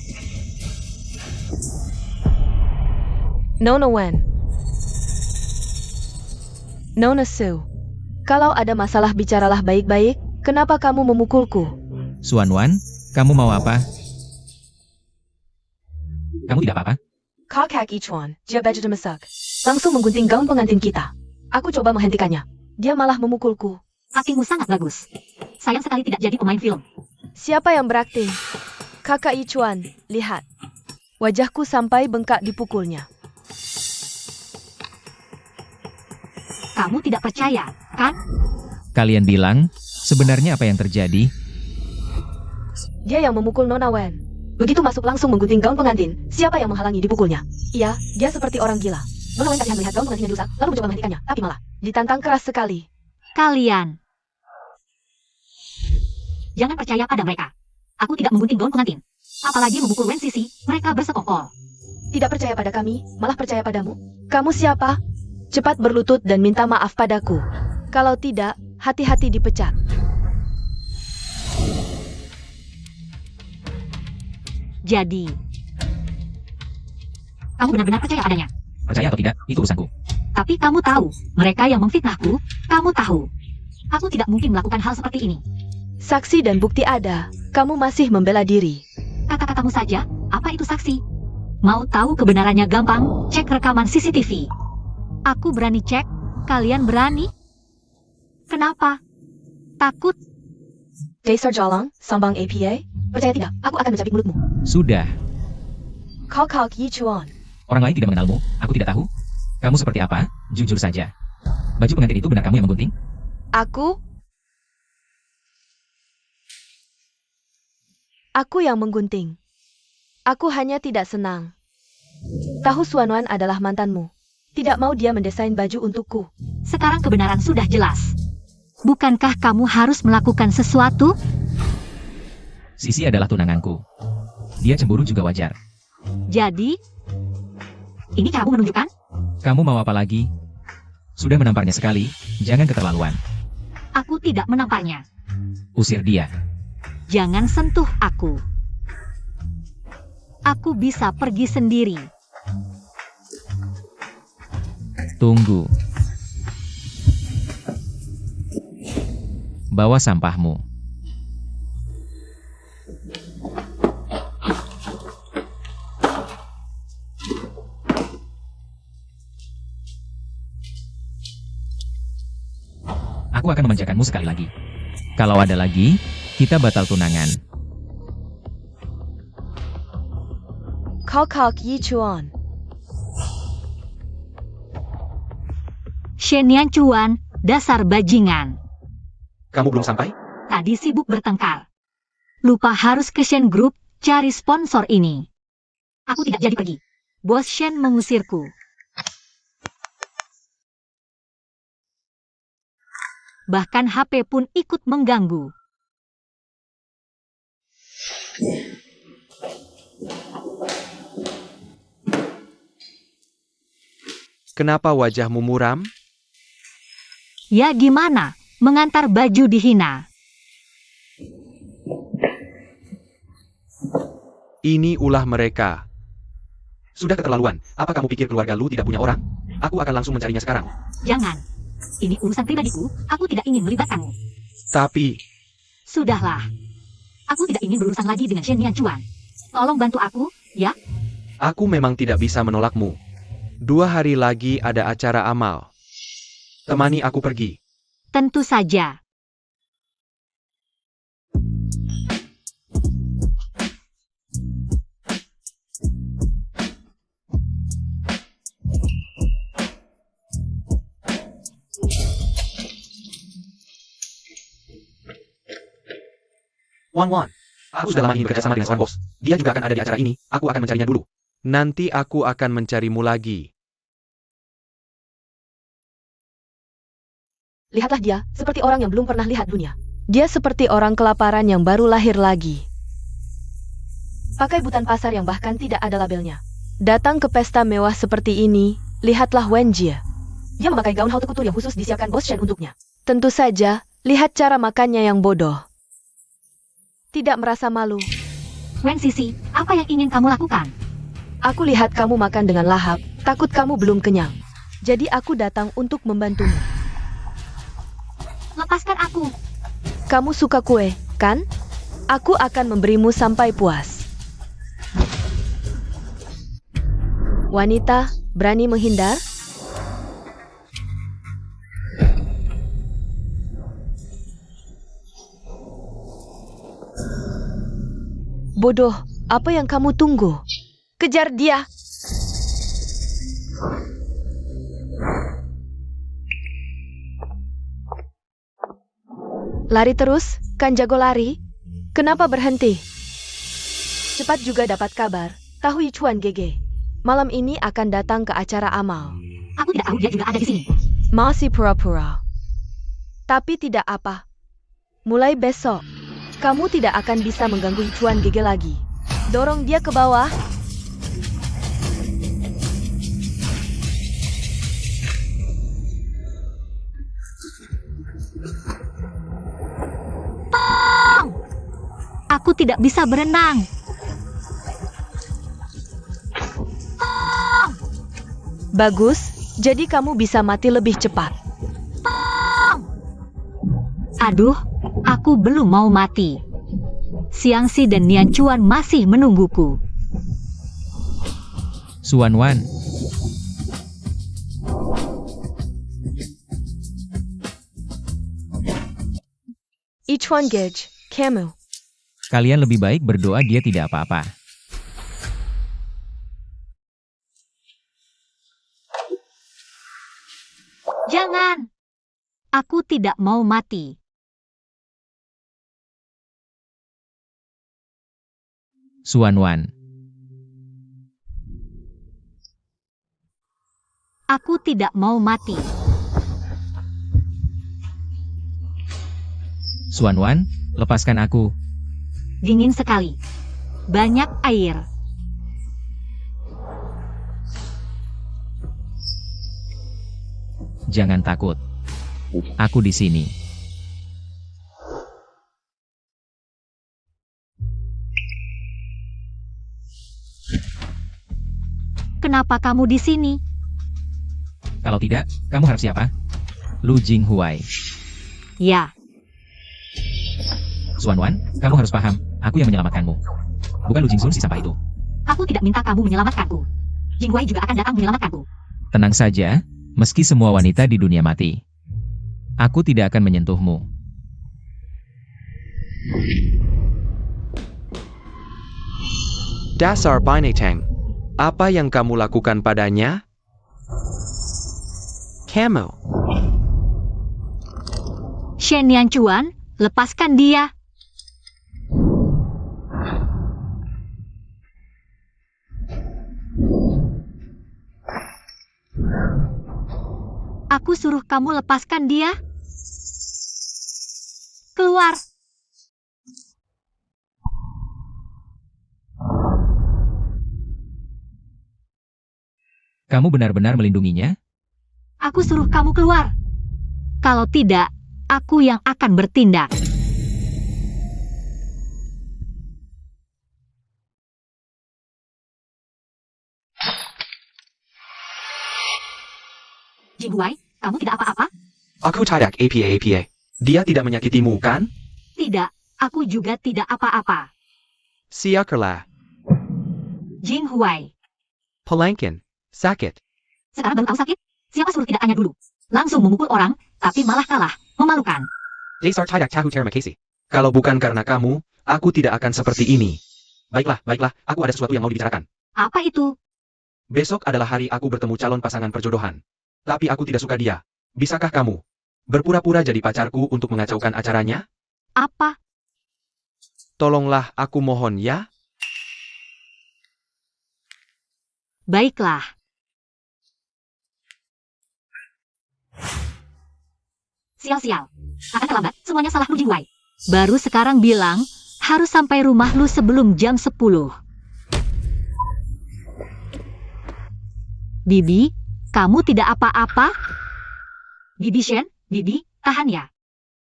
Nona Wen. Nona Su. Kalau ada masalah bicaralah baik-baik, kenapa kamu memukulku? Suan Wan, kamu mau apa? Kamu tidak apa-apa? Kakak Ijuan, dia baju demesak. Langsung menggunting gaun pengantin kita. Aku coba menghentikannya. Dia malah memukulku. Aktingmu sangat bagus. Sayang sekali tidak jadi pemain film. Siapa yang berakting? Kakak Ijuan, lihat. Wajahku sampai bengkak dipukulnya. Kamu tidak percaya, kan? Kalian bilang, sebenarnya apa yang terjadi? Dia yang memukul Nona Wen. Begitu masuk langsung menggunting gaun pengantin. Siapa yang menghalangi dipukulnya? Iya, dia seperti orang gila. Nona Wen kasihan melihat gaun pengantinnya rusak, lalu mencoba menghentikannya, tapi malah ditantang keras sekali. Kalian. Jangan percaya pada mereka. Aku tidak menggunting gaun pengantin. Apalagi memukul Wen Sisi, mereka bersekongkol. Tidak percaya pada kami, malah percaya padamu. Kamu siapa? Cepat berlutut dan minta maaf padaku. Kalau tidak, hati-hati dipecat. Jadi, kamu benar-benar percaya padanya. Percaya atau tidak, itu urusanku. Tapi kamu tahu, mereka yang memfitnahku, kamu tahu. Aku tidak mungkin melakukan hal seperti ini. Saksi dan bukti ada, kamu masih membela diri. Kata-katamu saja, apa itu saksi? Mau tahu kebenarannya gampang, cek rekaman CCTV. Aku berani cek, kalian berani? Kenapa? Takut? Dasar Jalang, Sambang APA, percaya tidak, aku akan mencabik mulutmu. Sudah. Kau Yi Chuan. Orang lain tidak mengenalmu, aku tidak tahu. Kamu seperti apa? Jujur saja. Baju pengantin itu benar kamu yang menggunting? Aku yang menggunting. Aku hanya tidak senang. Tahu Suanuan adalah mantanmu. Tidak mau dia mendesain baju untukku. Sekarang kebenaran sudah jelas. Bukankah kamu harus melakukan sesuatu? Sisi adalah tunanganku. Dia cemburu juga wajar. Jadi, ini kamu menunjukkan? Kamu mau apa lagi? Sudah menamparnya sekali, jangan keterlaluan. Aku tidak menamparnya. Usir dia. Jangan sentuh aku. Aku bisa pergi sendiri. Tunggu. Bawa sampahmu. Aku akan memanjakanmu sekali lagi. Kalau ada lagi, kita batal tunangan. Kau Yi Chuan. Shenian Chuan, dasar bajingan. Kamu belum sampai? Tadi sibuk bertengkar. Lupa harus ke Shen Group cari sponsor ini. Aku tidak jadi pergi. Bos Shen mengusirku. Bahkan HP pun ikut mengganggu. Kenapa wajahmu muram? Ya gimana, mengantar baju dihina. Ini ulah mereka. Sudah keterlaluan. Apa kamu pikir keluarga lu tidak punya orang? Aku akan langsung mencarinya sekarang. Jangan. Ini urusan pribadiku, aku tidak ingin melibatkanmu. Tapi, Sudahlah. Aku tidak ingin berurusan lagi dengan Shenian Chuan. Tolong bantu aku, ya? aku memang tidak bisa menolakmu. 2 hari lagi ada acara amal. Temani aku pergi. Tentu saja. Wan, aku sudah lama ingin bekerja sama dengan seorang bos. Dia juga akan ada di acara ini, aku akan mencarinya dulu. Nanti aku akan mencarimu lagi. Lihatlah dia, seperti orang yang belum pernah lihat dunia. Dia seperti orang kelaparan yang baru lahir lagi. Pakai butan pasar yang bahkan tidak ada labelnya. Datang ke pesta mewah seperti ini, lihatlah Wen Jie. Dia memakai gaun haute couture yang khusus disiapkan Bos Shen untuknya. Tentu saja, lihat cara makannya yang bodoh. Tidak merasa malu. Wen Sisi, apa yang ingin kamu lakukan? Aku lihat kamu makan dengan lahap, takut kamu belum kenyang. Jadi aku datang untuk membantumu. Lepaskan aku. Kamu suka kue, kan? Aku akan memberimu sampai puas. Wanita, berani menghindar? Bodoh, apa yang kamu tunggu? Kejar dia! Lari terus, kan jago lari? Kenapa berhenti? Cepat juga dapat kabar, tahu Yichuan GG. Malam ini akan datang ke acara amal. Aku tidak tahu dia juga ada di sini. Masih pura-pura. Tapi tidak apa. Mulai besok, kamu tidak akan bisa mengganggu Yichuan GG lagi. Dorong dia ke bawah. tidak bisa berenang. Bagus, jadi kamu bisa mati lebih cepat. Aduh, aku belum mau mati. Xiangxi dan Nian Chuan masih menungguku. Xuanwan, Ichuan Gage, kamu. kalian lebih baik berdoa dia tidak apa-apa. Jangan. Aku tidak mau mati. Xuanwan, Aku tidak mau mati. Xuanwan, lepaskan aku. Dingin sekali. Banyak air. Jangan takut. Aku di sini. Kenapa kamu di sini? Kalau tidak, kamu harap siapa? Lu Jinghuai. Ya, Xuanwan, kamu harus paham, aku yang menyelamatkanmu. Bukan Lu Jingsun si sampah itu. aku tidak minta kamu menyelamatkanku. Jingwei juga akan datang menyelamatkanku. Tenang saja, meski semua wanita di dunia mati. Aku tidak akan menyentuhmu. Dasar binatang. Apa yang kamu lakukan padanya? Kamu. Shen Nian Chuan, lepaskan dia. Aku suruh kamu lepaskan dia. Keluar. Kamu benar-benar melindunginya? Aku suruh kamu keluar. Kalau tidak, aku yang akan bertindak. Jingwei, kamu tidak apa-apa? Aku tidak apa-apa. Dia tidak menyakitimu, kan? Tidak, aku juga tidak apa-apa. Siakarlah. Jingwei, Pelangkin. Sakit. sekarang baru tahu sakit? Siapa suruh tidak tanya dulu? Langsung memukul orang, tapi malah kalah. Memalukan. Dasar tidak tahu terima kasih. Kalau bukan karena kamu, aku tidak akan seperti ini. Baiklah, aku ada sesuatu yang mau dibicarakan. Apa itu? Besok adalah hari aku bertemu calon pasangan perjodohan. Tapi aku tidak suka dia. Bisakah kamu berpura-pura jadi pacarku untuk mengacaukan acaranya? Apa? Tolonglah aku mohon ya. Baiklah. Sial-sial. Akan terlambat, semuanya salah lu Jingwei. Baru sekarang bilang, harus sampai rumah lu sebelum jam 10. Bibi, kamu tidak apa-apa? Bibi Shen, Bibi, tahan ya.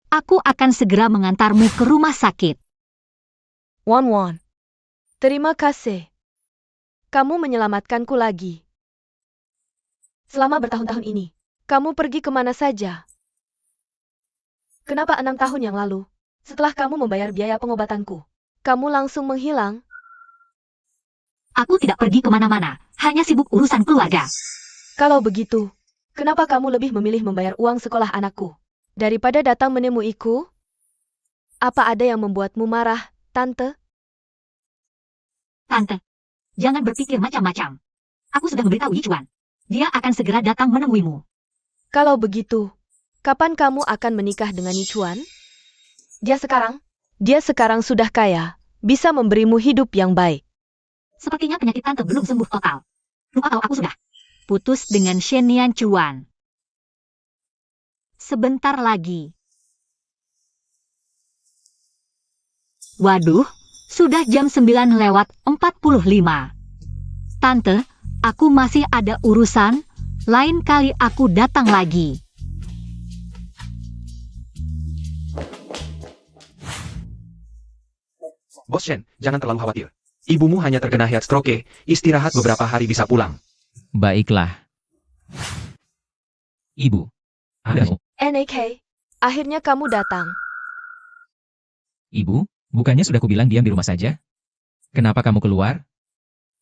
Aku akan segera mengantarmu ke rumah sakit. Wan. Terima kasih. Kamu menyelamatkanku lagi. Selama bertahun-tahun ini, kamu pergi kemana saja? Kenapa 6 tahun yang lalu, setelah kamu membayar biaya pengobatanku, kamu langsung menghilang? Aku tidak pergi kemana-mana, hanya sibuk urusan keluarga. Kalau begitu, kenapa kamu lebih memilih membayar uang sekolah anakku daripada datang menemuiku? Apa ada yang membuatmu marah, Tante? Tante, jangan berpikir macam-macam. Aku sudah memberitahu Yichuan. Dia akan segera datang menemuimu. Kalau begitu, kapan kamu akan menikah dengan Yichuan? Dia sekarang sudah kaya, bisa memberimu hidup yang baik. Sepertinya penyakit tante belum sembuh total. Lupa kalau aku sudah putus dengan Shen Nian Chuan. Sebentar lagi. Waduh, sudah jam 9:45. Tante, aku masih ada urusan. Lain kali aku datang lagi. Bos Shen, jangan terlalu khawatir. Ibumu hanya terkena heat stroke, istirahat beberapa hari bisa pulang. Baiklah. Ibu. Ada. NAK, akhirnya kamu datang. Ibu, bukannya sudah kubilang diam di rumah saja? Kenapa kamu keluar?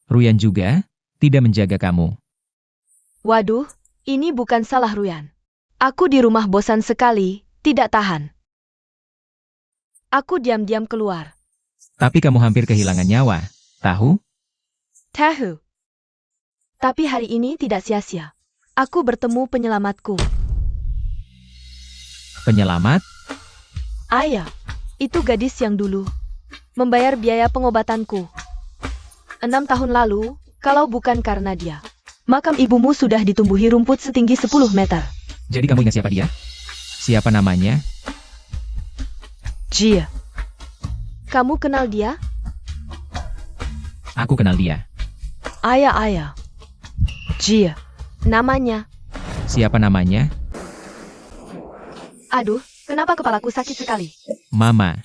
Ruyan juga tidak menjaga kamu. Waduh, ini bukan salah Ruyan. Aku di rumah bosan sekali, tidak tahan. Aku diam-diam keluar. Tapi kamu hampir kehilangan nyawa, tahu? Tahu. Tapi hari ini tidak sia-sia. Aku bertemu penyelamatku. Penyelamat? Ayah, itu gadis yang dulu membayar biaya pengobatanku. 6 tahun lalu, kalau bukan karena dia, makam ibumu sudah ditumbuhi rumput setinggi 10 meter. Jadi kamu ingat siapa dia? Siapa namanya? Jia. Kamu kenal dia? Aku kenal dia. Ayah. Jia. Namanya. Siapa namanya? Aduh, kenapa kepalaku sakit sekali? Mama.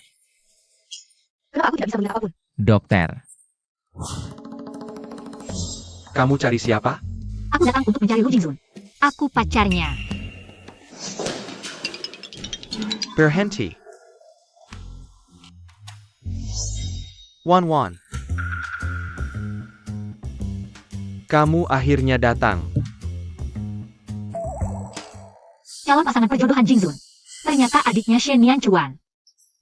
Kenapa aku tidak bisa melihat apapun? Dokter. Kamu cari siapa? Aku datang untuk mencari Lu Jingzun. Aku pacarnya. Berhenti. Wan. Kamu akhirnya datang. Calon pasangan perjodohan Jingzun. Ternyata adiknya Shen Nianchuan.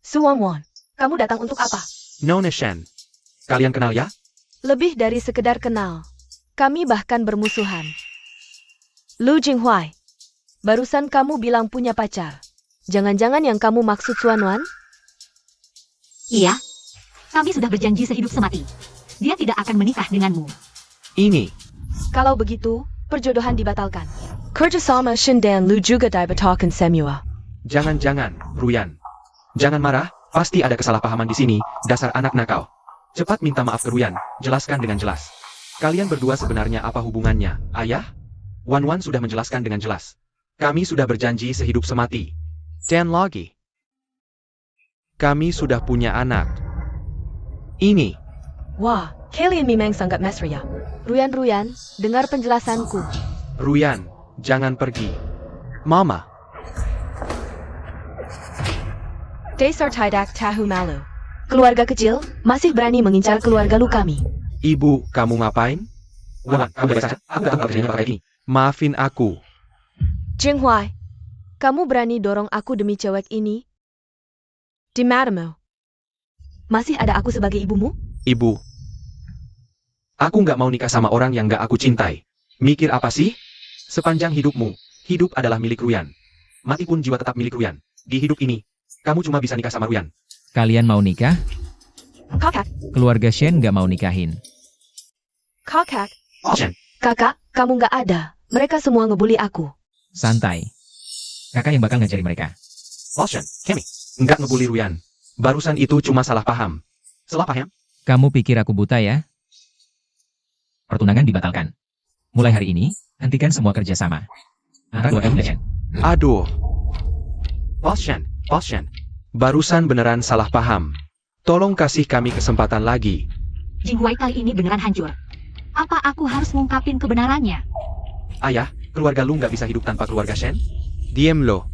Suwon, kamu datang untuk apa? Nona Shen. Kalian kenal ya? Lebih dari sekedar kenal. Kami bahkan bermusuhan. Lu Jinghuai. Barusan kamu bilang punya pacar. Jangan-jangan yang kamu maksud Suanwan? Iya. Kami sudah berjanji sehidup semati. Dia tidak akan menikah denganmu. Ini. Kalau begitu, perjodohan dibatalkan. Kerjasama Shen dan Lu juga dibatalkan semua. Jangan-jangan, Ruyan. Jangan marah, pasti ada kesalahpahaman di sini, dasar anak nakal. Cepat minta maaf ke Ruyan, jelaskan dengan jelas. Kalian berdua sebenarnya apa hubungannya, ayah? Wan sudah menjelaskan dengan jelas. Kami sudah berjanji sehidup semati. Dan lagi. Kami sudah punya anak. Ini. Wah, kalian memang sangat mesra. Ruyan, dengar penjelasanku. Ruyan, jangan pergi. Mama. Dasar tidak tahu malu. Keluarga kecil, masih berani mengincar keluarga lu kami. Ibu, kamu ngapain? Wan, kamu baik saja? Aku gak tahu kerjanya pakai ini. Maafin aku. Jinghuai, kamu berani dorong aku demi cewek ini? Di matamu, masih ada aku sebagai ibumu? Ibu. Aku nggak mau nikah sama orang yang nggak aku cintai. Mikir apa sih? Sepanjang hidupmu, hidup adalah milik Ruyan. Mati pun jiwa tetap milik Ruyan. Di hidup ini, kamu cuma bisa nikah sama Ruyan. Kalian mau nikah? Kakak, Keluarga Shen gak mau nikahin. kakak, Shen, kakak, kamu nggak ada. Mereka semua ngebully aku. Santai. Kakak yang bakal ngajari mereka. Shen, Kemi, nggak ngebully Ruyan. Barusan itu cuma salah paham. Salah paham? Kamu pikir aku buta ya? Pertunangan dibatalkan. Mulai hari ini, hentikan semua kerjasama. Antara keluarga Bunda Shen. Aduh. Shen. Barusan beneran salah paham. Tolong kasih kami kesempatan lagi. Jinghuai kali ini beneran hancur. Apa aku harus ngungkapin kebenarannya? Ayah, keluarga lu nggak bisa hidup tanpa keluarga Shen? Diem lo.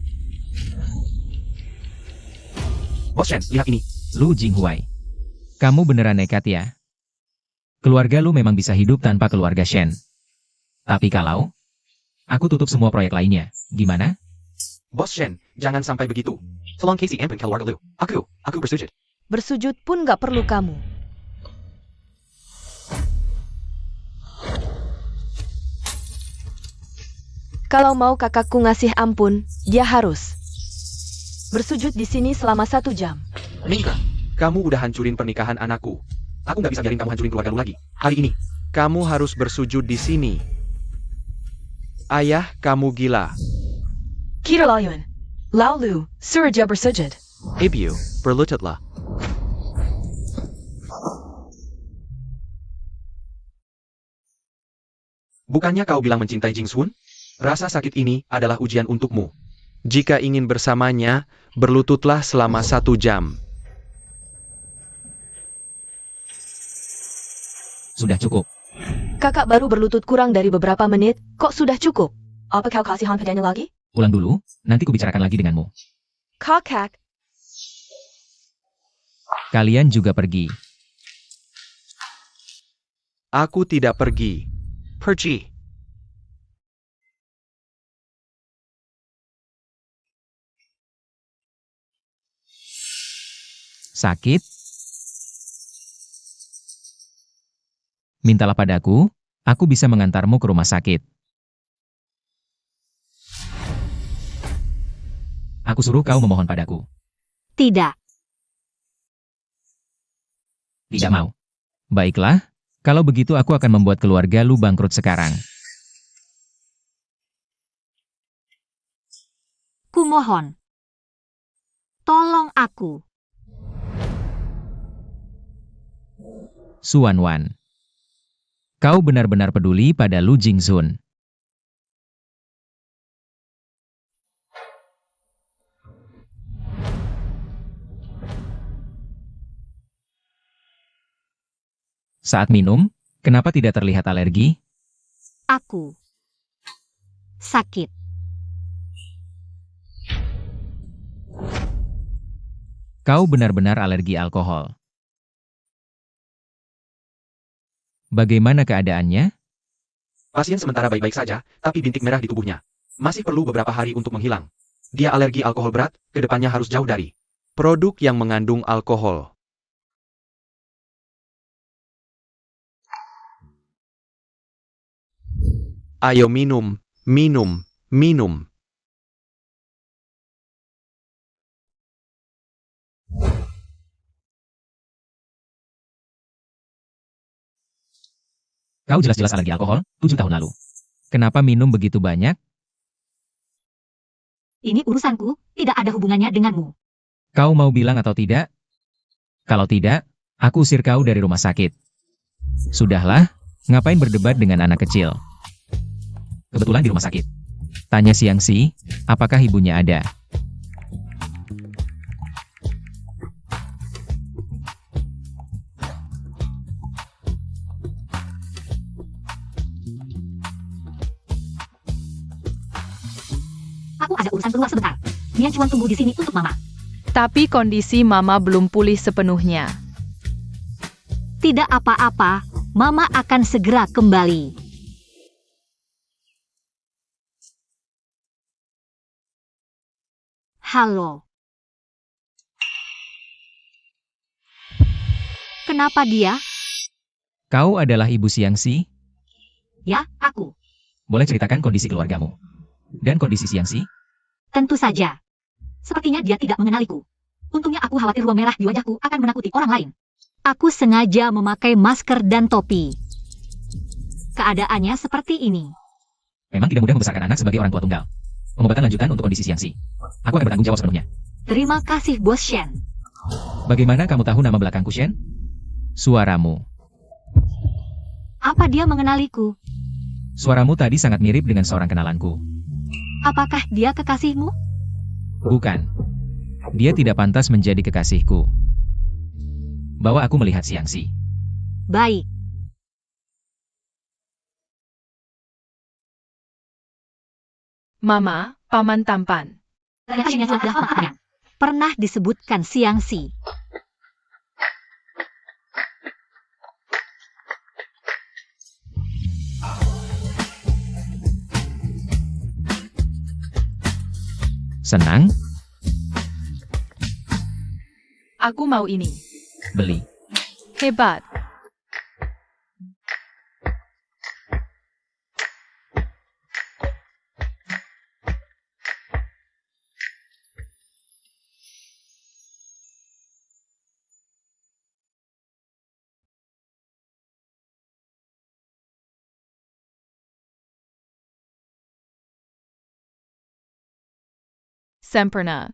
Bos Shen, lihat ini. Lu Jinghuai. Kamu beneran nekat ya? Keluarga lu memang bisa hidup tanpa keluarga Shen. Tapi kalau aku tutup semua proyek lainnya, gimana? Bos Shen, jangan sampai begitu. Tolong Casey Ampun keluarga lu. Aku bersujud. Bersujud pun nggak perlu kamu. Kalau mau kakakku ngasih ampun, dia harus bersujud di sini selama 1 jam. Mingga, kamu udah hancurin pernikahan anakku. Aku nggak bisa biarin kamu hancurin keluarga lu lagi. Hari ini. Kamu harus bersujud di sini. Ayah, kamu gila. Kira Laoyuan. Laulu, surja bersujud. Ibu, berlututlah. Bukannya kau bilang mencintai Jingsun? Rasa sakit ini adalah ujian untukmu. Jika ingin bersamanya, berlututlah selama 1 jam. Sudah cukup. Kakak baru berlutut kurang dari beberapa menit, kok sudah cukup? Apa kau kasihan padanya lagi? Ulang dulu, nanti kubicarakan lagi denganmu. Kakak, Kalian juga pergi. Aku tidak pergi. Pergi. Sakit? Mintalah padaku, aku bisa mengantarmu ke rumah sakit. Aku suruh kau memohon padaku. Tidak. Tidak mau. Baiklah, kalau begitu aku akan membuat keluarga lu bangkrut sekarang. Kumohon. Tolong aku. Suanwan. Kau benar-benar peduli pada Lu Jingzun. Saat minum, kenapa tidak terlihat alergi? Aku. Sakit. Kau benar-benar alergi alkohol. Bagaimana keadaannya? Pasien sementara baik-baik saja, tapi bintik merah di tubuhnya. Masih perlu beberapa hari untuk menghilang. Dia alergi alkohol berat, kedepannya harus jauh dari Produk yang mengandung alkohol. Ayo minum, minum, minum. Kau jelas-jelas alergi alkohol, 7 tahun lalu. Kenapa minum begitu banyak? Ini urusanku, tidak ada hubungannya denganmu. Kau mau bilang atau tidak? Kalau tidak, aku usir kau dari rumah sakit. Sudahlah, ngapain berdebat dengan anak kecil? Kebetulan di rumah sakit. Tanya Xiangxi, apakah ibunya ada? Aku ada urusan keluar sebentar. Nian Chuan tunggu di sini untuk Mama. Tapi kondisi Mama belum pulih sepenuhnya. Tidak apa-apa, Mama akan segera kembali. Halo. Kenapa dia? Kau adalah ibu Xiangxi? Ya, aku. Boleh ceritakan kondisi keluargamu? Dan kondisi Xiangxi? Tentu saja. Sepertinya dia tidak mengenaliku. Untungnya aku khawatir ruang merah di wajahku akan menakuti orang lain. Aku sengaja memakai masker dan topi. Keadaannya seperti ini. Memang tidak mudah membesarkan anak sebagai orang tua tunggal. Pengobatan lanjutan untuk kondisi Xiangxi. Aku akan bertanggung jawab sepenuhnya. Terima kasih, Bos Shen. Bagaimana kamu tahu nama belakangku, Shen? Suaramu. Apa dia mengenaliku? Suaramu tadi sangat mirip dengan seorang kenalanku. Apakah dia kekasihmu? Bukan. Dia tidak pantas menjadi kekasihku. Bawa aku melihat Xiangxi. Baik. Mama, paman tampan. Ternyata ini adalah pamannya. Pernah disebutkan Xiangxi. Senang? Aku mau ini. Beli. Hebat. Sempurna.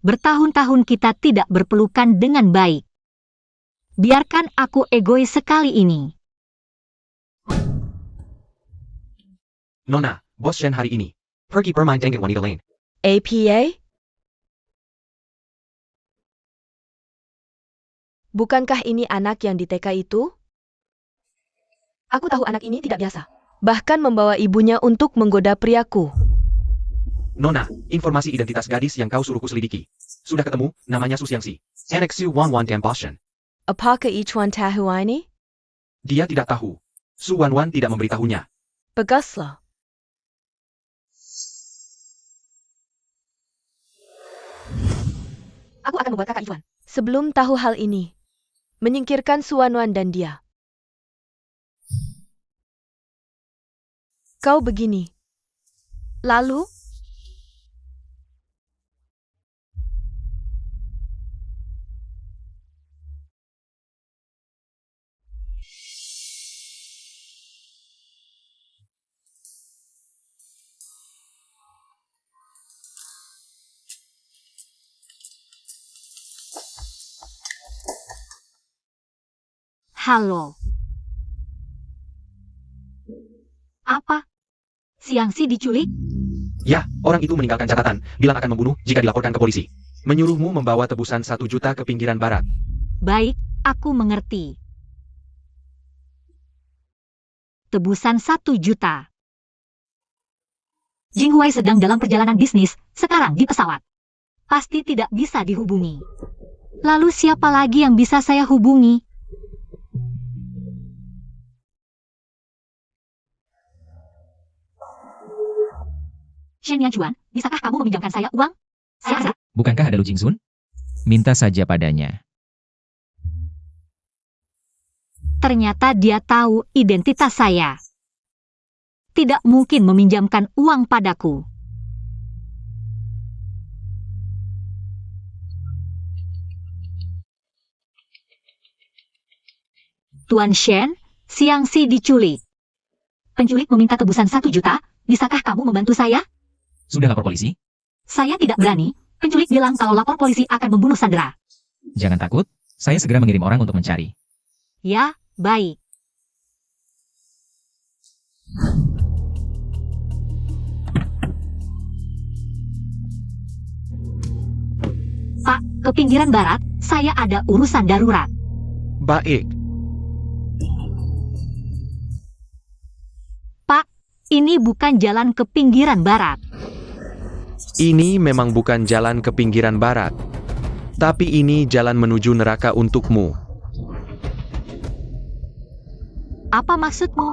Bertahun-tahun kita tidak berpelukan dengan baik. Biarkan aku egois sekali ini. Nona, Bos Shen hari ini. Pergi bermain dengan wanita lain. APA? Bukankah ini anak yang di TK itu? Aku tahu anak ini tidak biasa. Bahkan membawa ibunya untuk menggoda priaku. Nona, informasi identitas gadis yang kau suruhku selidiki. Sudah ketemu, namanya Su Xiangxi. NXU 11 Boston. Apakah Ichuan tahu ini? Dia tidak tahu. Su Wanwan tidak memberitahunya. Baguslah. Aku akan membuat kakak Ichuan. Sebelum tahu hal ini, menyingkirkan Su Wanwan dan dia. Kau begini. Lalu? Halo. Apa? Xiangxi diculik? Ya, orang itu meninggalkan catatan, bilang akan membunuh jika dilaporkan ke polisi. Menyuruhmu membawa tebusan 1 juta ke pinggiran barat. Baik, aku mengerti. Tebusan 1 juta. Jinghuai sedang dalam perjalanan bisnis, sekarang di pesawat. Pasti tidak bisa dihubungi. Lalu siapa lagi yang bisa saya hubungi? Shen Yanchuan, bisakah kamu meminjamkan saya uang? Saya Bukankah ada Lu Jingzun? Minta saja padanya. Ternyata dia tahu identitas saya. Tidak mungkin meminjamkan uang padaku. Tuan Shen, Xiangxi diculik. Penculik meminta tebusan 1 juta, bisakah kamu membantu saya? Sudah lapor polisi? Saya tidak berani. Penculik bilang kalau lapor polisi akan membunuh Sandra. Jangan takut, saya segera mengirim orang untuk mencari. Ya, baik. Pak, ke pinggiran barat, saya ada urusan darurat. Baik. Pak, ini bukan jalan ke pinggiran barat. Ini memang bukan jalan ke pinggiran barat. Tapi ini jalan menuju neraka untukmu. Apa maksudmu?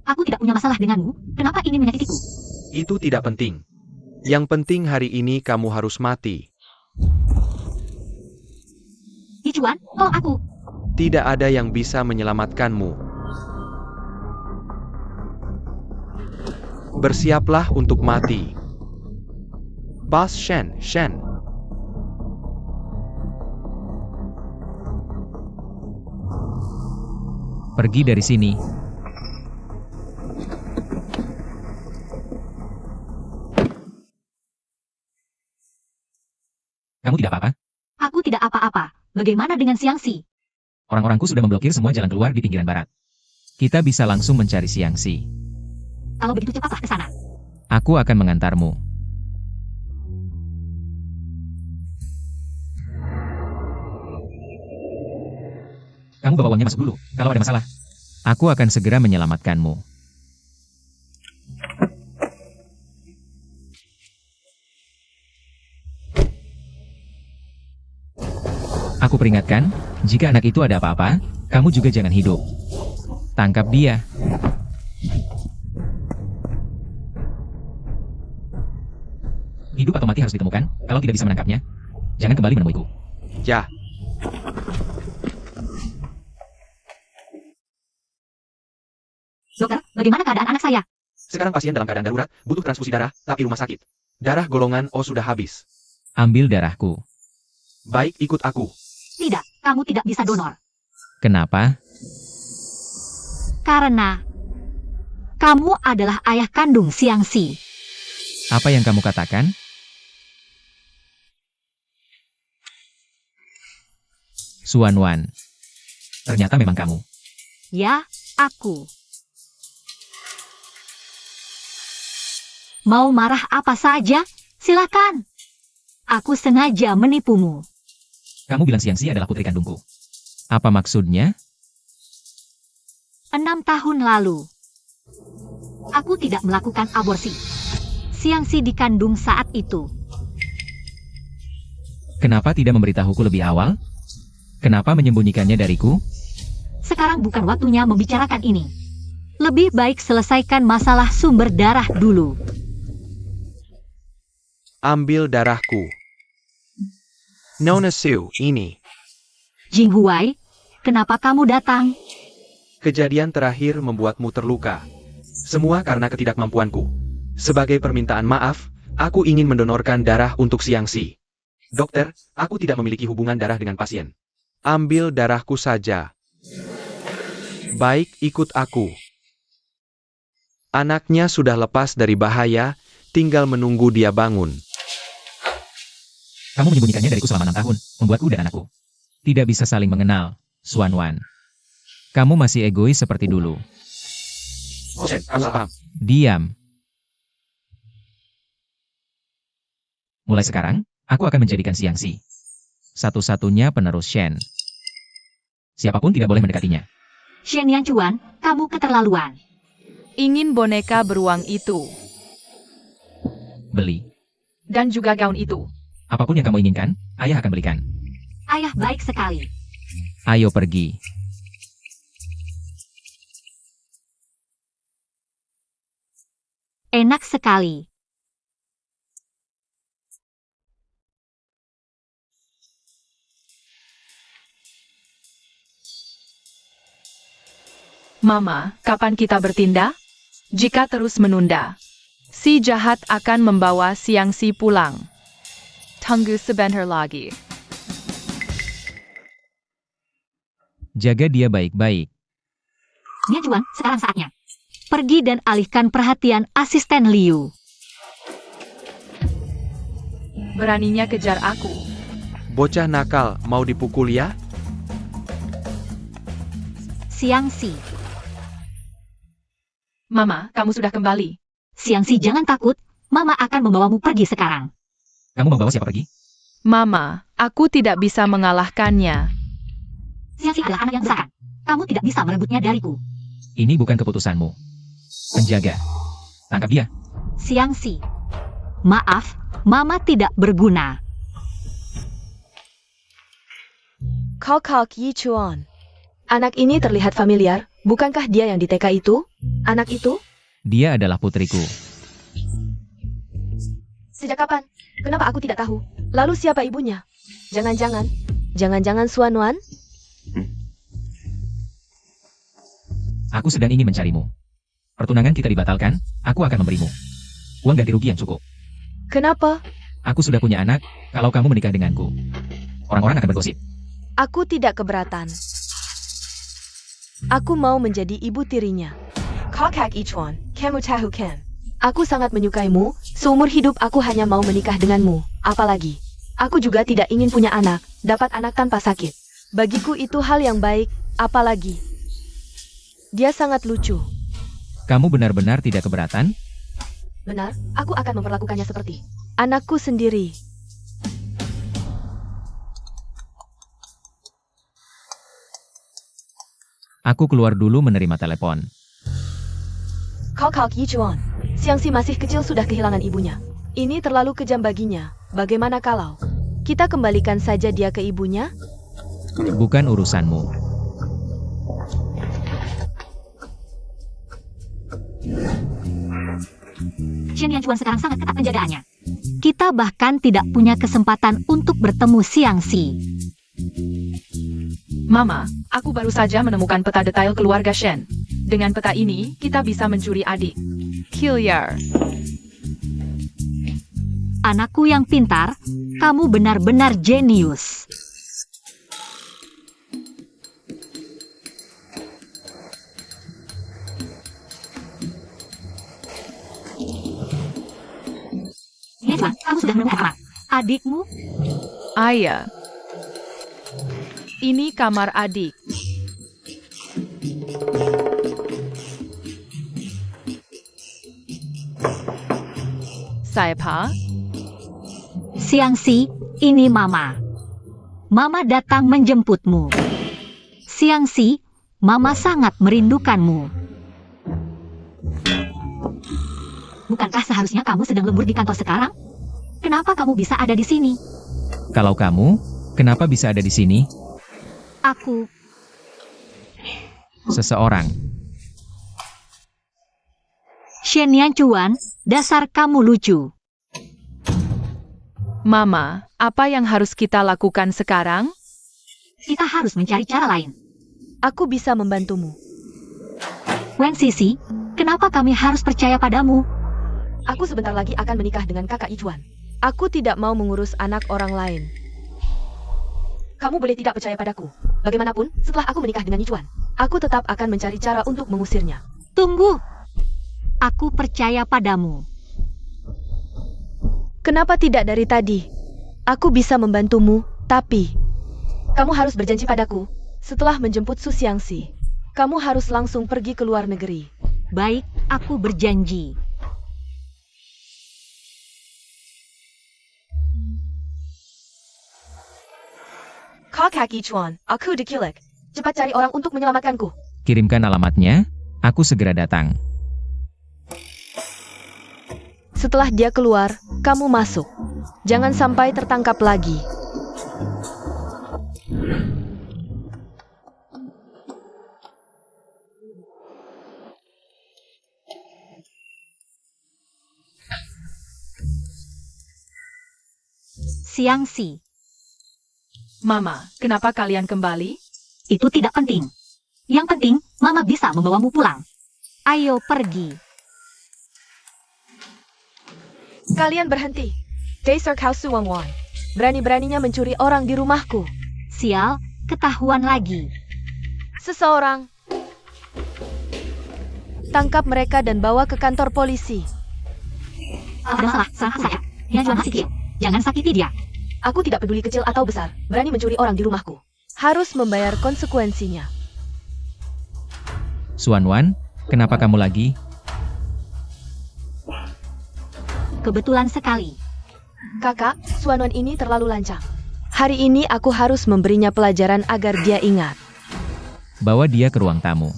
Aku tidak punya masalah denganmu. Kenapa ini menyakitiku? Itu tidak penting. Yang penting hari ini kamu harus mati. Ichuan, tolong aku. Tidak ada yang bisa menyelamatkanmu. Bersiaplah untuk mati. Bos Shen. Pergi dari sini. Kamu tidak apa-apa? Aku tidak apa-apa. Bagaimana dengan Xiangxi? Orang-orangku sudah memblokir semua jalan keluar di pinggiran barat. Kita bisa langsung mencari Xiangxi. Kalau begitu cepatlah ke sana. Aku akan mengantarmu. Kamu bawa uangnya masuk dulu, kalau ada masalah. Aku akan segera menyelamatkanmu. Aku peringatkan, jika anak itu ada apa-apa, kamu juga jangan hidup. Tangkap dia. Hidup atau mati harus ditemukan, kalau tidak bisa menangkapnya, jangan kembali menemuiku. Ya. Dokter, bagaimana keadaan anak saya? Sekarang pasien dalam keadaan darurat, butuh transfusi darah, tapi rumah sakit. Darah golongan O sudah habis. Ambil darahku. Baik, ikut aku. Tidak, kamu tidak bisa donor. Kenapa? Karena kamu adalah ayah kandung Xiangxi. Apa yang kamu katakan? Suanwan. Ternyata memang kamu. Ya, aku. Mau marah apa saja? Silakan. Aku sengaja menipumu. Kamu bilang Xiangxi adalah putri kandungku. Apa maksudnya? 6 tahun lalu, aku tidak melakukan aborsi. Xiangxi dikandung saat itu. Kenapa tidak memberitahuku lebih awal? Kenapa menyembunyikannya dariku? Sekarang bukan waktunya membicarakan ini. Lebih baik selesaikan masalah sumber darah dulu. Ambil darahku. Nona Siu, ini. Jing Huai, kenapa kamu datang? Kejadian terakhir membuatmu terluka. Semua karena ketidakmampuanku. Sebagai permintaan maaf, aku ingin mendonorkan darah untuk Xiangxi. Dokter, aku tidak memiliki hubungan darah dengan pasien. Ambil darahku saja. Baik, ikut aku. Anaknya sudah lepas dari bahaya, tinggal menunggu dia bangun. Kamu menyembunyikannya dariku selama 6 tahun, membuatku dan anakku tidak bisa saling mengenal, Xuan Wan. Kamu masih egois seperti dulu. Chen, kamu salah paham. Diam. Mulai sekarang, aku akan menjadikan Xiangxi satu-satunya penerus Shen. Siapapun tidak boleh mendekatinya. Shen Yanchuan, kamu keterlaluan. Ingin boneka beruang itu. Beli. Dan juga gaun itu. Apapun yang kamu inginkan, ayah akan belikan. Ayah baik sekali. Ayo pergi. Enak sekali. Mama, kapan kita bertindak? Jika terus menunda, si jahat akan membawa Xiangxi pulang. Tunggu sebentar lagi. Jaga dia baik-baik. Yanchuan, sekarang saatnya. Pergi dan alihkan perhatian asisten Liu. Beraninya kejar aku. Bocah nakal, mau dipukul ya? Xiangxi. Mama, kamu sudah kembali. Xiangxi, jangan takut. Mama akan membawamu pergi sekarang. Kamu membawa siapa pergi? Mama, aku tidak bisa mengalahkannya. Xiangxi adalah anak yang besar. Kamu tidak bisa merebutnya dariku. Ini bukan keputusanmu. Penjaga. Tangkap dia. Xiangxi. Maaf, Mama tidak berguna. Kakak Yichuan. Anak ini terlihat familiar, bukankah dia yang di TK itu? Anak itu? Dia adalah putriku. Sejak kapan? Kenapa aku tidak tahu? Lalu siapa ibunya? Jangan-jangan Xuan Wan? Aku sedang ingin mencarimu. Pertunangan kita dibatalkan, aku akan memberimu uang ganti rugi yang cukup. Kenapa? Aku sudah punya anak, kalau kamu menikah denganku, orang-orang akan bergosip. Aku tidak keberatan. Aku mau menjadi ibu tirinya. Kakak Yichuan, kamu tahu kan? Aku sangat menyukaimu, seumur hidup aku hanya mau menikah denganmu. Apalagi, aku juga tidak ingin punya anak, dapat anak tanpa sakit. Bagiku itu hal yang baik, apalagi. Dia sangat lucu. Kamu benar-benar tidak keberatan? Benar, aku akan memperlakukannya seperti anakku sendiri. Aku keluar dulu menerima telepon. Kakak Yichuan, Xiangxi masih kecil sudah kehilangan ibunya. Ini terlalu kejam baginya. Bagaimana kalau kita kembalikan saja dia ke ibunya? Bukan urusanmu. Shen Yanchuan sekarang sangat ketat penjagaannya. Kita bahkan tidak punya kesempatan untuk bertemu Xiangxi. Mama, aku baru saja menemukan peta detail keluarga Shen. Dengan peta ini, kita bisa mencuri adik Kiliar. Anakku yang pintar, kamu benar-benar jenius. Yanchuan, kamu sudah menemukan kamar adikmu? Ayah. Ini kamar adik. Saipa? Xiangxi, ini Mama. Mama datang menjemputmu. Xiangxi, Mama sangat merindukanmu. Bukankah seharusnya kamu sedang lembur di kantor sekarang? Kenapa kamu bisa ada di sini? Kalau kamu, kenapa bisa ada di sini? Aku, Seseorang. Shen Yanchuan, dasar kamu lucu. Mama, apa yang harus kita lakukan sekarang? Kita harus mencari cara lain. Aku bisa membantumu. Wen Sisi, kenapa kami harus percaya padamu? Aku sebentar lagi akan menikah dengan kakak Ijuan. Aku tidak mau mengurus anak orang lain. Kamu boleh tidak percaya padaku. Bagaimanapun, setelah aku menikah dengan Ijuan, aku tetap akan mencari cara untuk mengusirnya. Tunggu. Aku percaya padamu. Kenapa tidak dari tadi? Aku bisa membantumu, tapi kamu harus berjanji padaku. Setelah menjemput Su Xiangxi, kamu harus langsung pergi ke luar negeri. Baik, aku berjanji. Kakak Ijuan, aku diculik. Cepat cari orang untuk menyelamatkanku. Kirimkan alamatnya, aku segera datang. Setelah dia keluar, kamu masuk. Jangan sampai tertangkap lagi. Xiangxi, Mama, kenapa kalian kembali? itu tidak penting. Yang penting, Mama bisa membawamu pulang. Ayo pergi. Kalian berhenti. Dasar kau Suwangwan. Berani-beraninya mencuri orang di rumahku. Sial, ketahuan lagi. Seseorang. Tangkap mereka dan bawa ke kantor polisi. Ada salah saya. Dia juga masih kecil. Jangan sakiti dia. Aku tidak peduli kecil atau besar. Berani mencuri orang di rumahku. Harus membayar konsekuensinya. Xuanwan, kenapa kamu lagi? Kebetulan sekali. Kakak, Suanwan ini terlalu lancang. Hari ini aku harus memberinya pelajaran agar dia ingat. Bawa dia ke ruang tamu.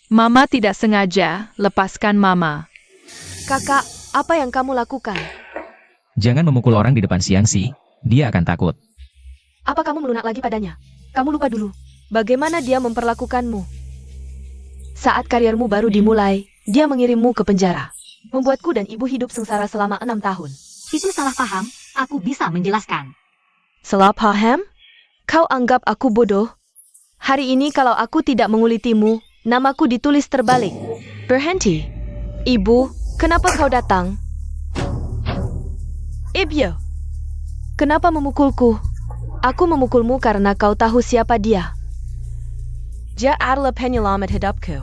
Mama tidak sengaja, lepaskan Mama. Kakak, apa yang kamu lakukan? Jangan memukul orang di depan Xiangxi, dia akan takut. Apa kamu melunak lagi padanya? Kamu lupa dulu. Bagaimana dia memperlakukanmu? Saat karirmu baru dimulai, dia mengirimmu ke penjara. Membuatku dan ibu hidup sengsara selama 6 tahun. Itu salah paham. Aku bisa menjelaskan. Salah paham? Kau anggap aku bodoh? Hari ini kalau aku tidak mengulitimu, namaku ditulis terbalik. Berhenti. Ibu, kenapa kau datang? Ibyo, kenapa memukulku? Aku memukulmu karena kau tahu siapa dia. Dia adalah penyelamat hidupku.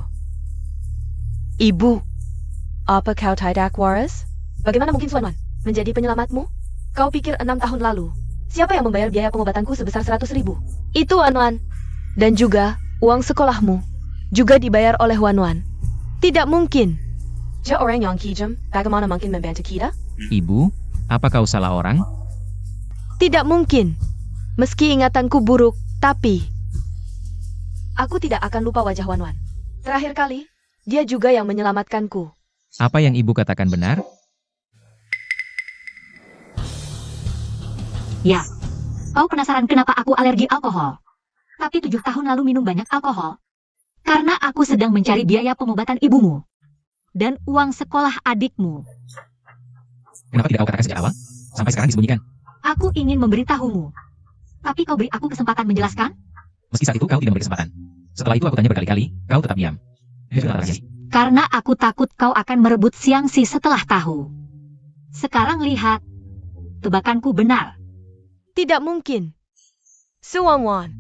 Ibu, apa kau tidak waras? Bagaimana mungkin Suanwan menjadi penyelamatmu? Kau pikir 6 tahun lalu, siapa yang membayar biaya pengobatanku sebesar 100.000? Itu Wanwan. Dan juga, uang sekolahmu, juga dibayar oleh Wanwan. Tidak mungkin. Dia orang yang kejam, bagaimana mungkin membantu kita? Ibu, apa kau salah orang? Tidak mungkin. Meski ingatanku buruk, tapi aku tidak akan lupa wajah Wanwan. Terakhir kali, dia juga yang menyelamatkanku. Apa yang ibu katakan benar? Ya, kau penasaran kenapa aku alergi alkohol? Tapi 7 tahun lalu minum banyak alkohol. Karena aku sedang mencari biaya pengobatan ibumu. Dan uang sekolah adikmu. Kenapa tidak kau katakan sejak awal? Sampai sekarang disembunyikan. Aku ingin memberitahumu. Tapi kau beri aku kesempatan menjelaskan? Meski saat itu kau tidak memberi kesempatan. Setelah itu aku tanya berkali-kali, kau tetap diam. Karena aku takut kau akan merebut Xiangxi setelah tahu. Sekarang lihat. Tebakanku benar. Tidak mungkin. Suwangwan,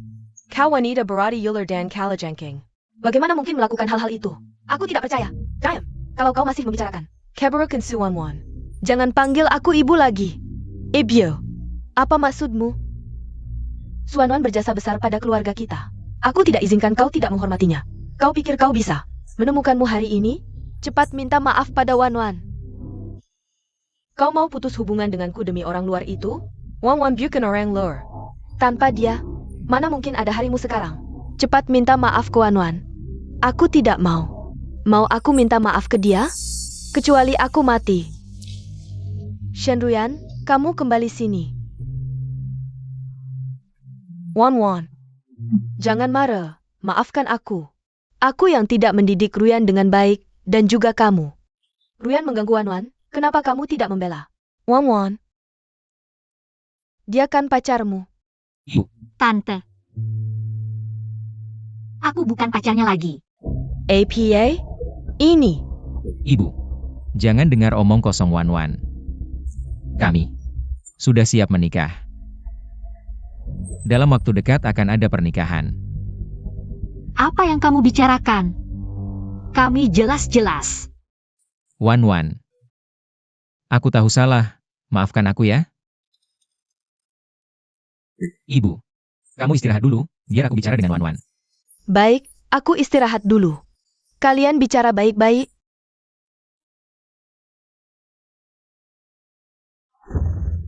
kau wanita berada Yuler dan Kalajengking. Bagaimana mungkin melakukan hal-hal itu? Aku tidak percaya. Diam, kalau kau masih membicarakan. Keberukan Suwangwan. Jangan panggil aku ibu lagi. Ibyo, apa maksudmu? Suanwan berjasa besar pada keluarga kita. Aku tidak izinkan kau tidak menghormatinya. Kau pikir kau bisa menemukanmu hari ini? Cepat minta maaf pada Wan Wan. Kau mau putus hubungan denganku demi orang luar itu? Wan Wan bukan orang luar. Tanpa dia, mana mungkin ada harimu sekarang? Cepat minta maaf ke Wan Wan. Aku tidak mau. Mau aku minta maaf ke dia? Kecuali aku mati. Shen-Ruyan, kamu kembali sini. Wan Wan, jangan marah. Maafkan aku. Aku yang tidak mendidik Ruyan dengan baik, dan juga kamu. Ruyan mengganggu Wan Wan, kenapa kamu tidak membela? Wan Wan, dia kan pacarmu. Tante. Aku bukan pacarnya lagi. APA? Ini. Ibu, jangan dengar omong kosong Wan Wan. Kami sudah siap menikah. Dalam waktu dekat akan ada pernikahan. Apa yang kamu bicarakan? Kami jelas-jelas. Wan Wan. Aku tahu salah, maafkan aku ya. Ibu, kamu istirahat dulu, biar aku bicara dengan Wan Wan. Baik, aku istirahat dulu. Kalian bicara baik-baik.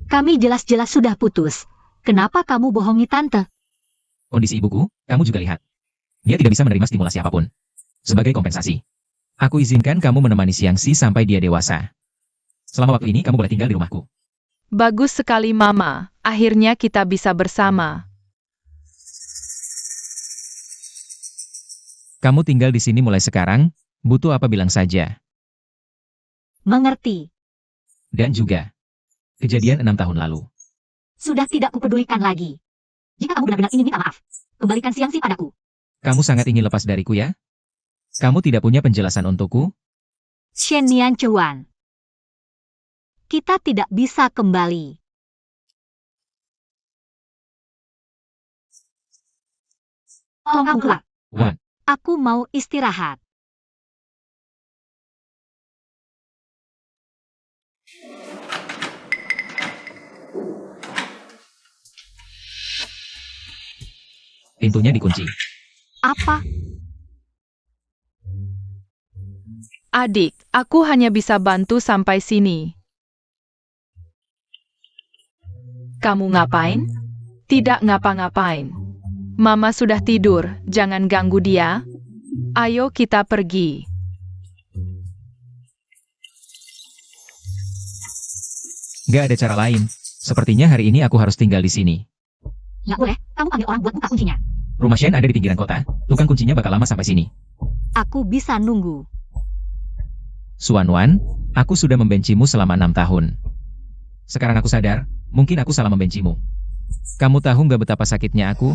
Kami jelas-jelas sudah putus. Kenapa kamu bohongi tante? Kondisi ibuku, kamu juga lihat. Dia tidak bisa menerima stimulasi apapun. Sebagai kompensasi, aku izinkan kamu menemani Xiangxi sampai dia dewasa. Selama waktu ini kamu boleh tinggal di rumahku. Bagus sekali Mama, akhirnya kita bisa bersama. Kamu tinggal di sini mulai sekarang, butuh apa bilang saja. Mengerti. Dan juga, kejadian 6 tahun lalu. Sudah tidak kupedulikan lagi. Jika kamu benar-benar ingin minta maaf, kembalikan Xiangxi padaku. Kamu sangat ingin lepas dariku ya? Kamu tidak punya penjelasan untukku? Shen Nian Chuan. Kita tidak bisa kembali. Tolong kamu keluar. Wan, Aku mau istirahat. pintunya dikunci. Apa? Adik, aku hanya bisa bantu sampai sini. Kamu ngapain? Tidak ngapa-ngapain. Mama sudah tidur, jangan ganggu dia. Ayo kita pergi. Gak ada cara lain. Sepertinya hari ini aku harus tinggal di sini. Nggak boleh, kamu panggil orang buat buka kuncinya. Rumah Shen ada di pinggiran kota. Tukang kuncinya bakal lama sampai sini. Aku bisa nunggu. Xuanwan, aku sudah membencimu selama 6 tahun. Sekarang aku sadar, mungkin aku salah membencimu. Kamu tahu nggak betapa sakitnya aku?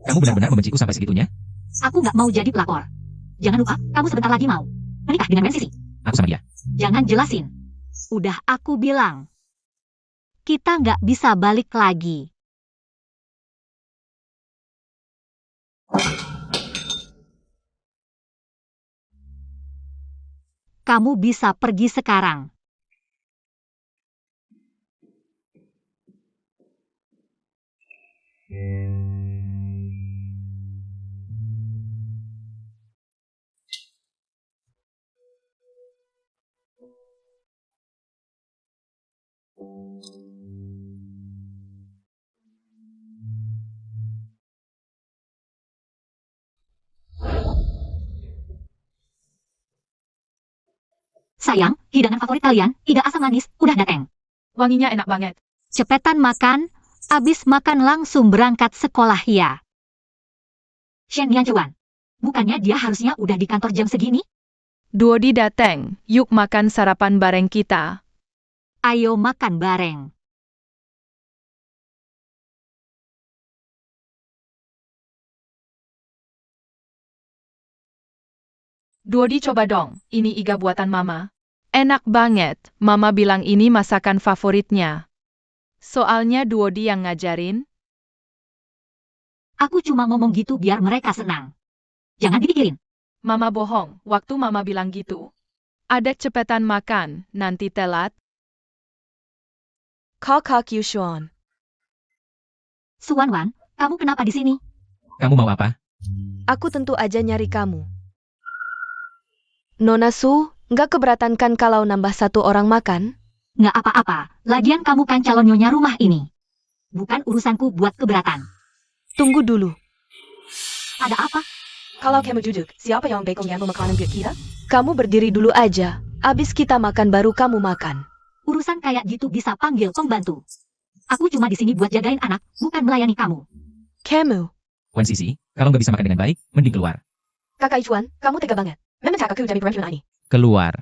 Kamu benar-benar membenciku sampai segitunya? Aku nggak mau jadi pelakor. Jangan lupa, kamu sebentar lagi mau menikah dengan Ren Sisi. Aku sama dia. Jangan jelasin. Udah aku bilang. Kita nggak bisa balik lagi. Kamu bisa pergi sekarang. Sayang, hidangan favorit kalian, iga asam manis, udah dateng. Wanginya enak banget. Cepetan makan, abis makan langsung berangkat sekolah ya. Shen Yanchuan, bukannya dia harusnya udah di kantor jam segini? Duodi dateng, yuk makan sarapan bareng kita. Ayo makan bareng. Duodi coba dong, ini iga buatan Mama. Enak banget, Mama bilang ini masakan favoritnya. Soalnya Duodi yang ngajarin. Aku cuma ngomong gitu biar mereka senang. Jangan dipikirin. Mama bohong, waktu Mama bilang gitu. Ada cepetan makan, nanti telat. Kakak Yusuan. Suan, kamu kenapa di sini? Kamu mau apa? Aku tentu aja nyari kamu. Nona Su, nggak keberatan kan kalau nambah satu orang makan? Nggak apa-apa, lagian kamu kan calon nyonya rumah ini. Bukan urusanku buat keberatan. Tunggu dulu. Ada apa? Kalau kamu jujur, siapa yang beko ngambil makanan buat kita? Kamu berdiri dulu aja. Abis kita makan baru kamu makan. Urusan kayak gitu bisa panggil pembantu. Aku cuma di sini buat jagain anak, bukan melayani kamu. Kamu. Wan Sisi, kalau nggak bisa makan dengan baik, mending keluar. Kakak Ichuan, kamu tega banget. Memang kakakku jadi perempuan ini. Keluar.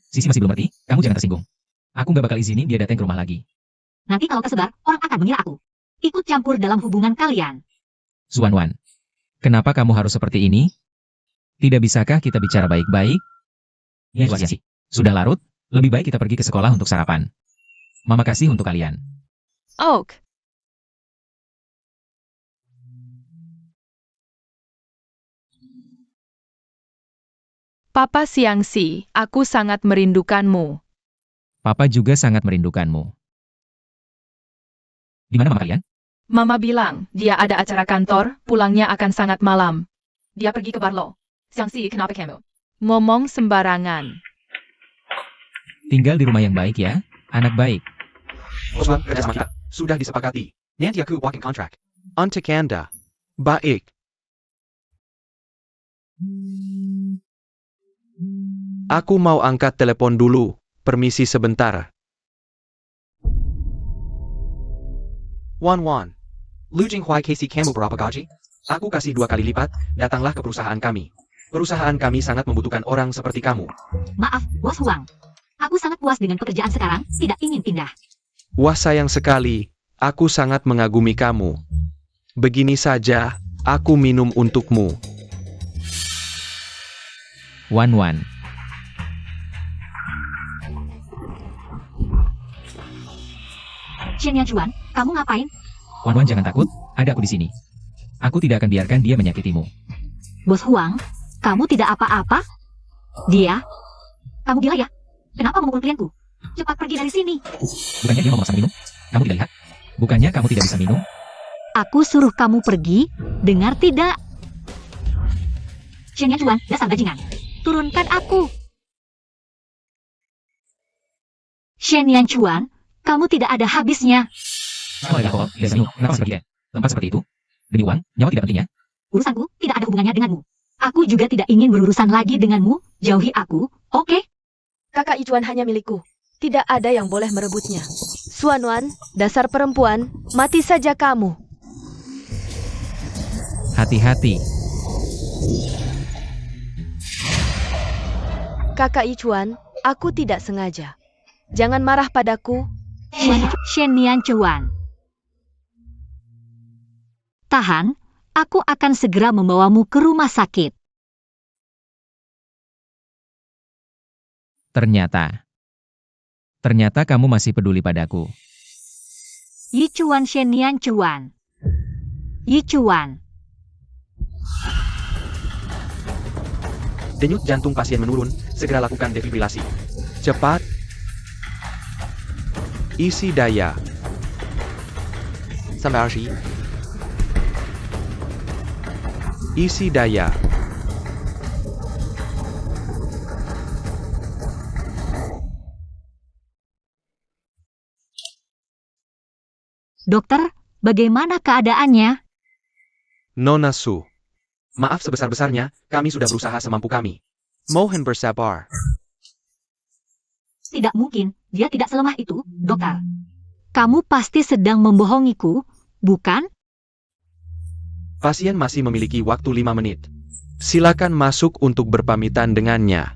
Sisi masih belum ngerti, kamu jangan tersinggung. Aku nggak bakal izinin dia datang ke rumah lagi. Nanti kalau kesebar, orang akan mengira aku ikut campur dalam hubungan kalian. Suan, kenapa kamu harus seperti ini? Tidak bisakah kita bicara baik-baik? Ya, Sisi. Sudah larut, lebih baik kita pergi ke sekolah untuk sarapan. Mama kasih untuk kalian. Oak. Papa Siangsi, aku sangat merindukanmu. Papa juga sangat merindukanmu. Di mana mama kalian? Mama bilang, dia ada acara kantor, pulangnya akan sangat malam. Dia pergi ke Barlo. Siangsi, kenapa kamu? Ngomong sembarangan. Tinggal di rumah yang baik ya, anak baik. Osman, kerja sama kita. Sudah disepakati. Nanti aku walking contract. Untuk Anda. Baik. Aku mau angkat telepon dulu. Permisi sebentar. Wan. Lu Jinghuai kasih kamu berapa gaji? Aku kasih 2 kali lipat, datanglah ke perusahaan kami. Perusahaan kami sangat membutuhkan orang seperti kamu. Maaf, Bos Huang. Aku sangat puas dengan pekerjaan sekarang, tidak ingin pindah. Wah sayang sekali, aku sangat mengagumi kamu. Begini saja, aku minum untukmu. Wan. Shen Juan, kamu ngapain? Wan, jangan takut, ada aku di sini. Aku tidak akan biarkan dia menyakitimu. Bos Huang, kamu tidak apa-apa? Dia? Kamu gila ya? Kenapa memukul klienku? Cepat pergi dari sini. Bukannya dia mau memaksa minum? Kamu tidak lihat? Bukannya kamu tidak bisa minum? Aku suruh kamu pergi, dengar tidak? Shen Juan, dasar bajingan. Turunkan aku. Shen Juan, kamu tidak ada habisnya. Kalau ada alkohol, tidak bisa minum. Kenapa seperti dia? Tempat seperti itu? Demi uang, nyawa tidak pentingnya? Urusanku tidak ada hubungannya denganmu. Aku juga tidak ingin berurusan lagi denganmu. Jauhi aku, oke? Kakak Ichuan hanya milikku. Tidak ada yang boleh merebutnya. Suanwan, dasar perempuan, mati saja kamu. Hati-hati. Kakak Ichuan, aku tidak sengaja. Jangan marah padaku. Shen Juan. Tahan, aku akan segera membawamu ke rumah sakit. Ternyata kamu masih peduli padaku. Yichuan Shen Juan. Yichuan. Denyut jantung pasien menurun, segera lakukan defibrilasi. Cepat. Isi daya. Sampai Arshi. Isi daya. Dokter, bagaimana keadaannya? Nona Su. Maaf sebesar-besarnya, kami sudah berusaha semampu kami. Mohon bersabar. Tidak mungkin, dia tidak selemah itu, dokter. Kamu pasti sedang membohongiku, bukan? Pasien masih memiliki waktu 5 menit. Silakan masuk untuk berpamitan dengannya.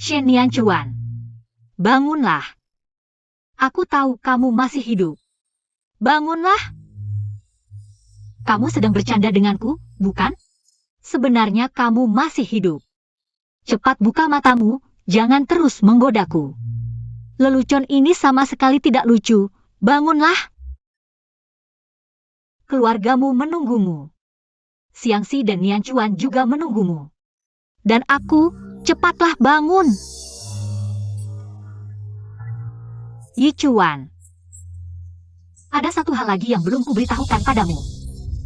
Shen Juan. Bangunlah. Aku tahu kamu masih hidup. Bangunlah. Kamu sedang bercanda denganku, bukan? Sebenarnya kamu masih hidup. Cepat buka matamu, Jangan terus menggodaku. Lelucon ini sama sekali tidak lucu. Bangunlah. Keluargamu menunggumu. Xiangxi dan Nian Chuan juga menunggumu. Dan aku, cepatlah bangun. Yi Chuan. Ada satu hal lagi yang belum kuberitahukan padamu.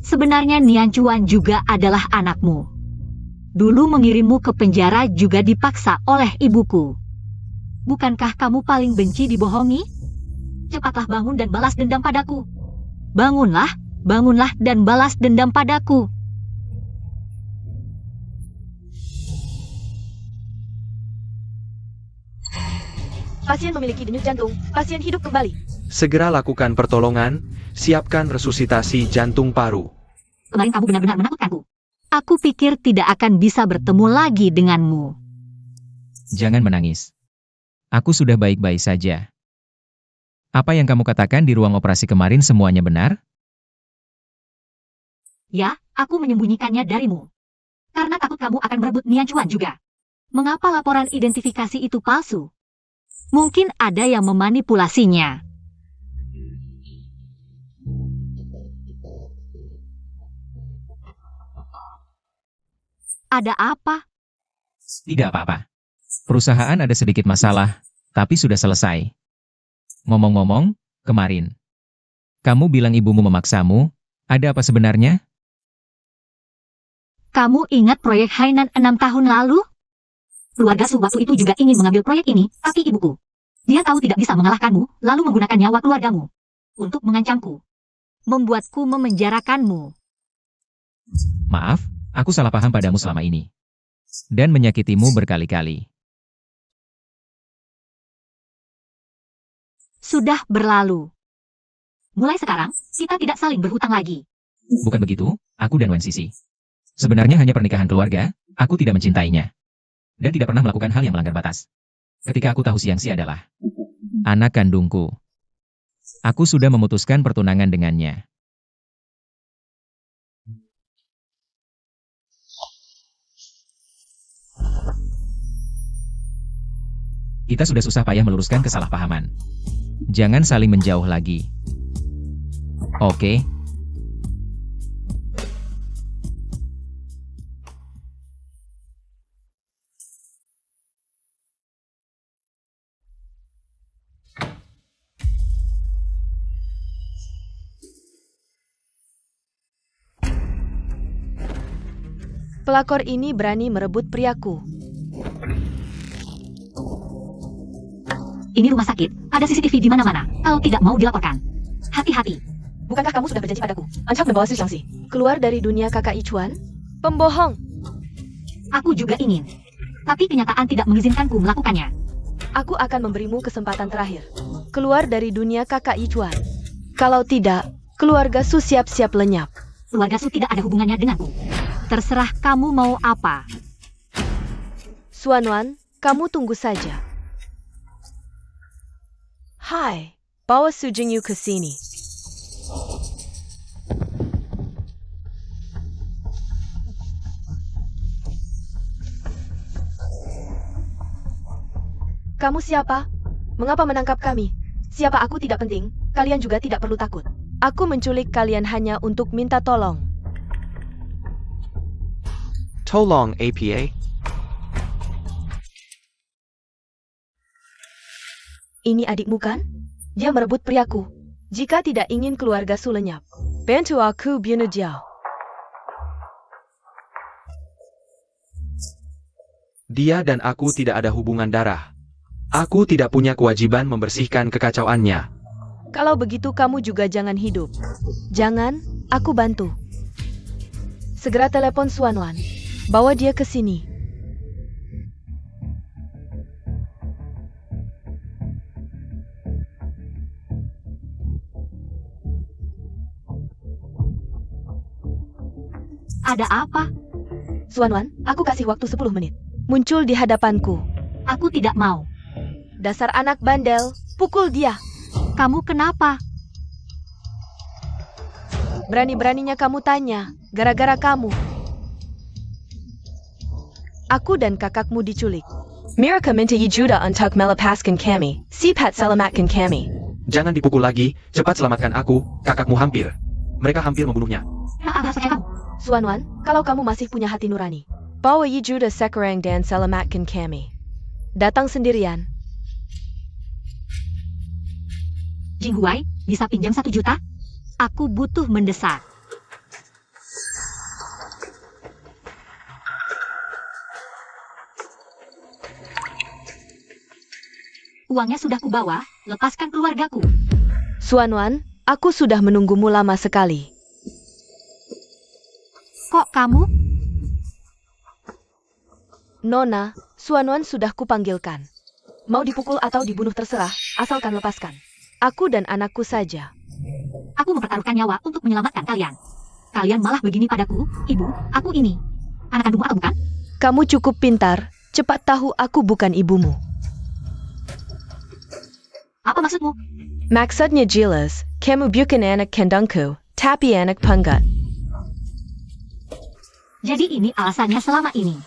Sebenarnya Nian Chuan juga adalah anakmu. Dulu mengirimmu ke penjara juga dipaksa oleh ibuku. Bukankah kamu paling benci dibohongi? Cepatlah bangun dan balas dendam padaku. Bangunlah, bangunlah dan balas dendam padaku. Pasien memiliki denyut jantung. Pasien hidup kembali. Segera lakukan pertolongan, siapkan resusitasi jantung paru. Kemarin kamu benar-benar menakutkanku. Aku pikir tidak akan bisa bertemu lagi denganmu. Jangan menangis. Aku sudah baik-baik saja. Apa yang kamu katakan di ruang operasi kemarin semuanya benar? Ya, aku menyembunyikannya darimu. Karena takut kamu akan merebut Nian Chuan juga. Mengapa laporan identifikasi itu palsu? Mungkin ada yang memanipulasinya. Ada apa? Tidak apa-apa. Perusahaan ada sedikit masalah, tapi sudah selesai. Ngomong-ngomong, kemarin. Kamu bilang ibumu memaksamu, ada apa sebenarnya? Kamu ingat proyek Hainan 6 tahun lalu? Keluarga Su waktu itu juga ingin mengambil proyek ini, tapi ibuku. Dia tahu tidak bisa mengalahkanmu, lalu menggunakan nyawa keluargamu. Untuk mengancamku. Membuatku memenjarakanmu. Maaf, aku salah paham padamu selama ini. Dan menyakitimu berkali-kali. Sudah berlalu. Mulai sekarang, kita tidak saling berhutang lagi. Bukan begitu, aku dan Wen Sisi. Sebenarnya hanya pernikahan keluarga, aku tidak mencintainya. Dan tidak pernah melakukan hal yang melanggar batas. Ketika aku tahu Xiangxi adalah anak kandungku, aku sudah memutuskan pertunangan dengannya. Kita sudah susah payah meluruskan kesalahpahaman. Jangan saling menjauh lagi. Oke? Pelakor ini berani merebut priaku. Ini rumah sakit, ada CCTV di mana-mana. Kalau tidak mau dilaporkan. Hati-hati. Bukankah kamu sudah berjanji padaku? Ancak membawa Xiangxi keluar dari dunia kakak Ichuan? Pembohong. Aku juga ingin. Tapi kenyataan tidak mengizinkanku melakukannya. Aku akan memberimu kesempatan terakhir. Keluar dari dunia kakak Ichuan. Kalau tidak, keluarga Su siap-siap lenyap. Keluarga Su tidak ada hubungannya denganku. Terserah kamu mau apa. Xuanwan, kamu tunggu saja. Hai, bawa Su Jingyu ke sini. Kamu siapa? Mengapa menangkap kami? Siapa aku tidak penting, kalian juga tidak perlu takut. Aku menculik kalian hanya untuk minta tolong. Tolong APA. Ini adikmu kan? Dia merebut priaku. Jika tidak ingin keluarga Su lenyap, bantu aku bunuh dia. Dia dan aku tidak ada hubungan darah. Aku tidak punya kewajiban membersihkan kekacauannya. Kalau begitu kamu juga jangan hidup. Jangan, aku bantu. Segera telepon Xuanwan. Bawa dia ke sini. Ada apa? Xuanwan, aku kasih waktu 10 menit. Muncul di hadapanku. Aku tidak mau. Dasar anak bandel, pukul dia. Kamu kenapa? Berani-beraninya kamu tanya, gara-gara kamu. Aku dan kakakmu diculik. Mereka minta Yehuda untuk melepaskan kami. Cepat selamatkan kami. Jangan dipukul lagi, cepat selamatkan aku, kakakmu hampir. Mereka hampir membunuhnya. Suanwan, kalau kamu masih punya hati nurani, bawa Yehuda sekarang dan selamatkan kami. Datang sendirian. Jinghuai, bisa pinjam 1 juta? Aku butuh mendesak. Uangnya sudah kubawa, lepaskan keluargaku. Suanwan, aku sudah menunggumu lama sekali. Kok kamu? Nona, Suanwan sudah kupanggilkan. Mau dipukul atau dibunuh terserah, asalkan lepaskan. Aku dan anakku saja. Aku mempertaruhkan nyawa untuk menyelamatkan kalian. Kalian malah begini padaku, ibu, aku ini. Anak kandungmu atau bukan? Kamu cukup pintar, cepat tahu aku bukan ibumu. Apa maksudmu? Maksudnya jelas, kamu bukan anak kandungku, tapi anak penggat. Jadi ini alasannya selama ini.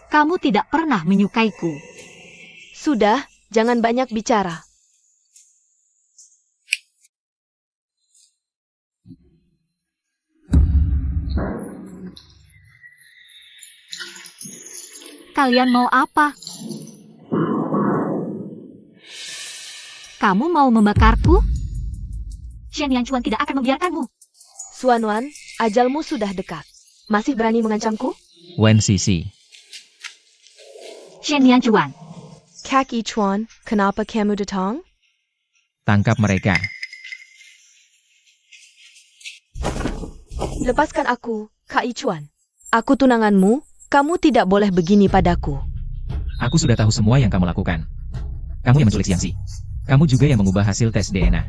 Kamu tidak pernah menyukaiku. Sudah, jangan banyak bicara. Kalian mau apa? Kamu mau membakarku? Shen Yanchuan tidak akan membiarkanmu. Suanwan, ajalmu sudah dekat. Masih berani mengancamku? Wen Sisi. Shen Yanchuan, Kak Ichuan, kenapa kamu datang? Tangkap mereka. Lepaskan aku, Kak Ichuan. Aku tunanganmu, kamu tidak boleh begini padaku. Aku sudah tahu semua yang kamu lakukan. Kamu yang menculik Xiangxi. Kamu juga yang mengubah hasil tes DNA.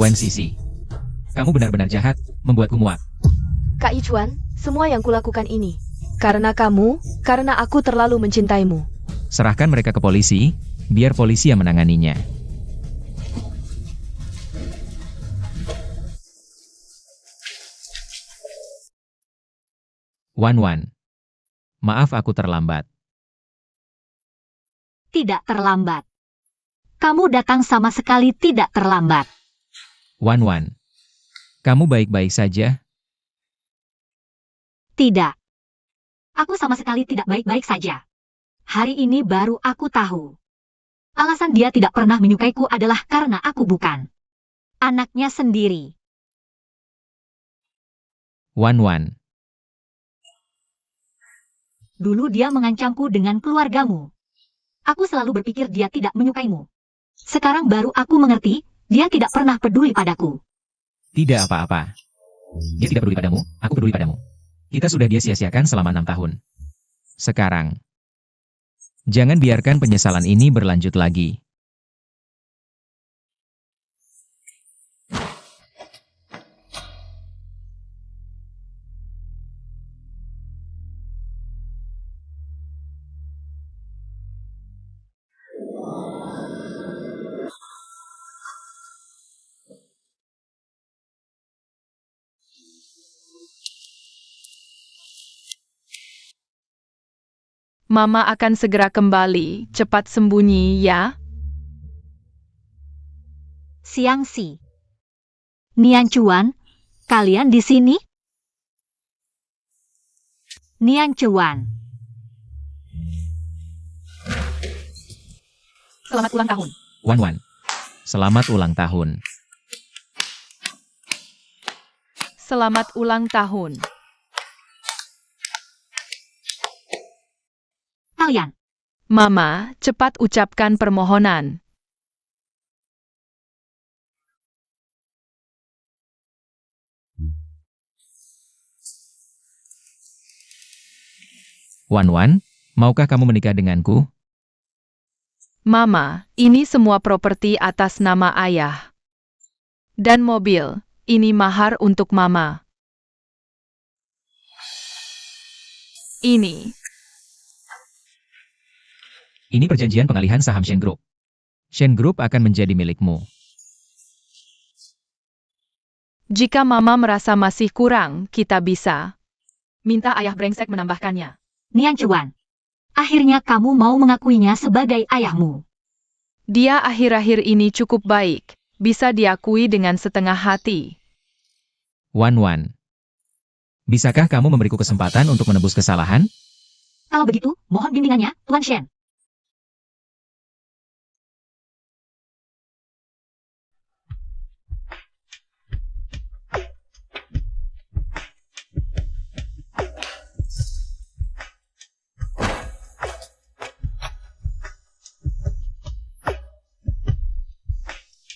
Wen Sisi. Kamu benar-benar jahat, membuatku muak. Kak Ichuan, semua yang kulakukan ini. Karena kamu, karena aku terlalu mencintaimu. Serahkan mereka ke polisi, biar polisi yang menanganinya. Wan. Maaf aku terlambat. tidak terlambat. Kamu datang sama sekali tidak terlambat. Wan. Kamu baik-baik saja? Tidak. Aku sama sekali tidak baik-baik saja. Hari ini baru aku tahu. Alasan dia tidak pernah menyukaiku adalah karena aku bukan anaknya sendiri. Wan. Dulu dia mengancamku dengan keluargamu. Aku selalu berpikir dia tidak menyukaimu. Sekarang baru aku mengerti, dia tidak pernah peduli padaku. Tidak apa-apa. Dia tidak peduli padamu, aku peduli padamu. Kita sudah dia sia-siakan selama 6 tahun. Sekarang, jangan biarkan penyesalan ini berlanjut lagi. Mama akan segera kembali. Cepat sembunyi, ya. Xiangxi. Nian Chuan, kalian di sini? Nian Chuan. Selamat ulang tahun. Wan. Selamat ulang tahun. Selamat ulang tahun. Kalian. Mama, cepat ucapkan permohonan. Wan, maukah kamu menikah denganku? Mama, ini semua properti atas nama ayah. Dan mobil, ini mahar untuk Mama. Ini perjanjian pengalihan saham Shen Group. Shen Group akan menjadi milikmu. Jika Mama merasa masih kurang, kita bisa minta ayah brengsek menambahkannya. Nian Chuan. Akhirnya kamu mau mengakuinya sebagai ayahmu. Dia akhir-akhir ini cukup baik, bisa diakui dengan setengah hati. Wan. Bisakah kamu memberiku kesempatan untuk menebus kesalahan? Kalau begitu, mohon bimbingannya, Tuan Shen.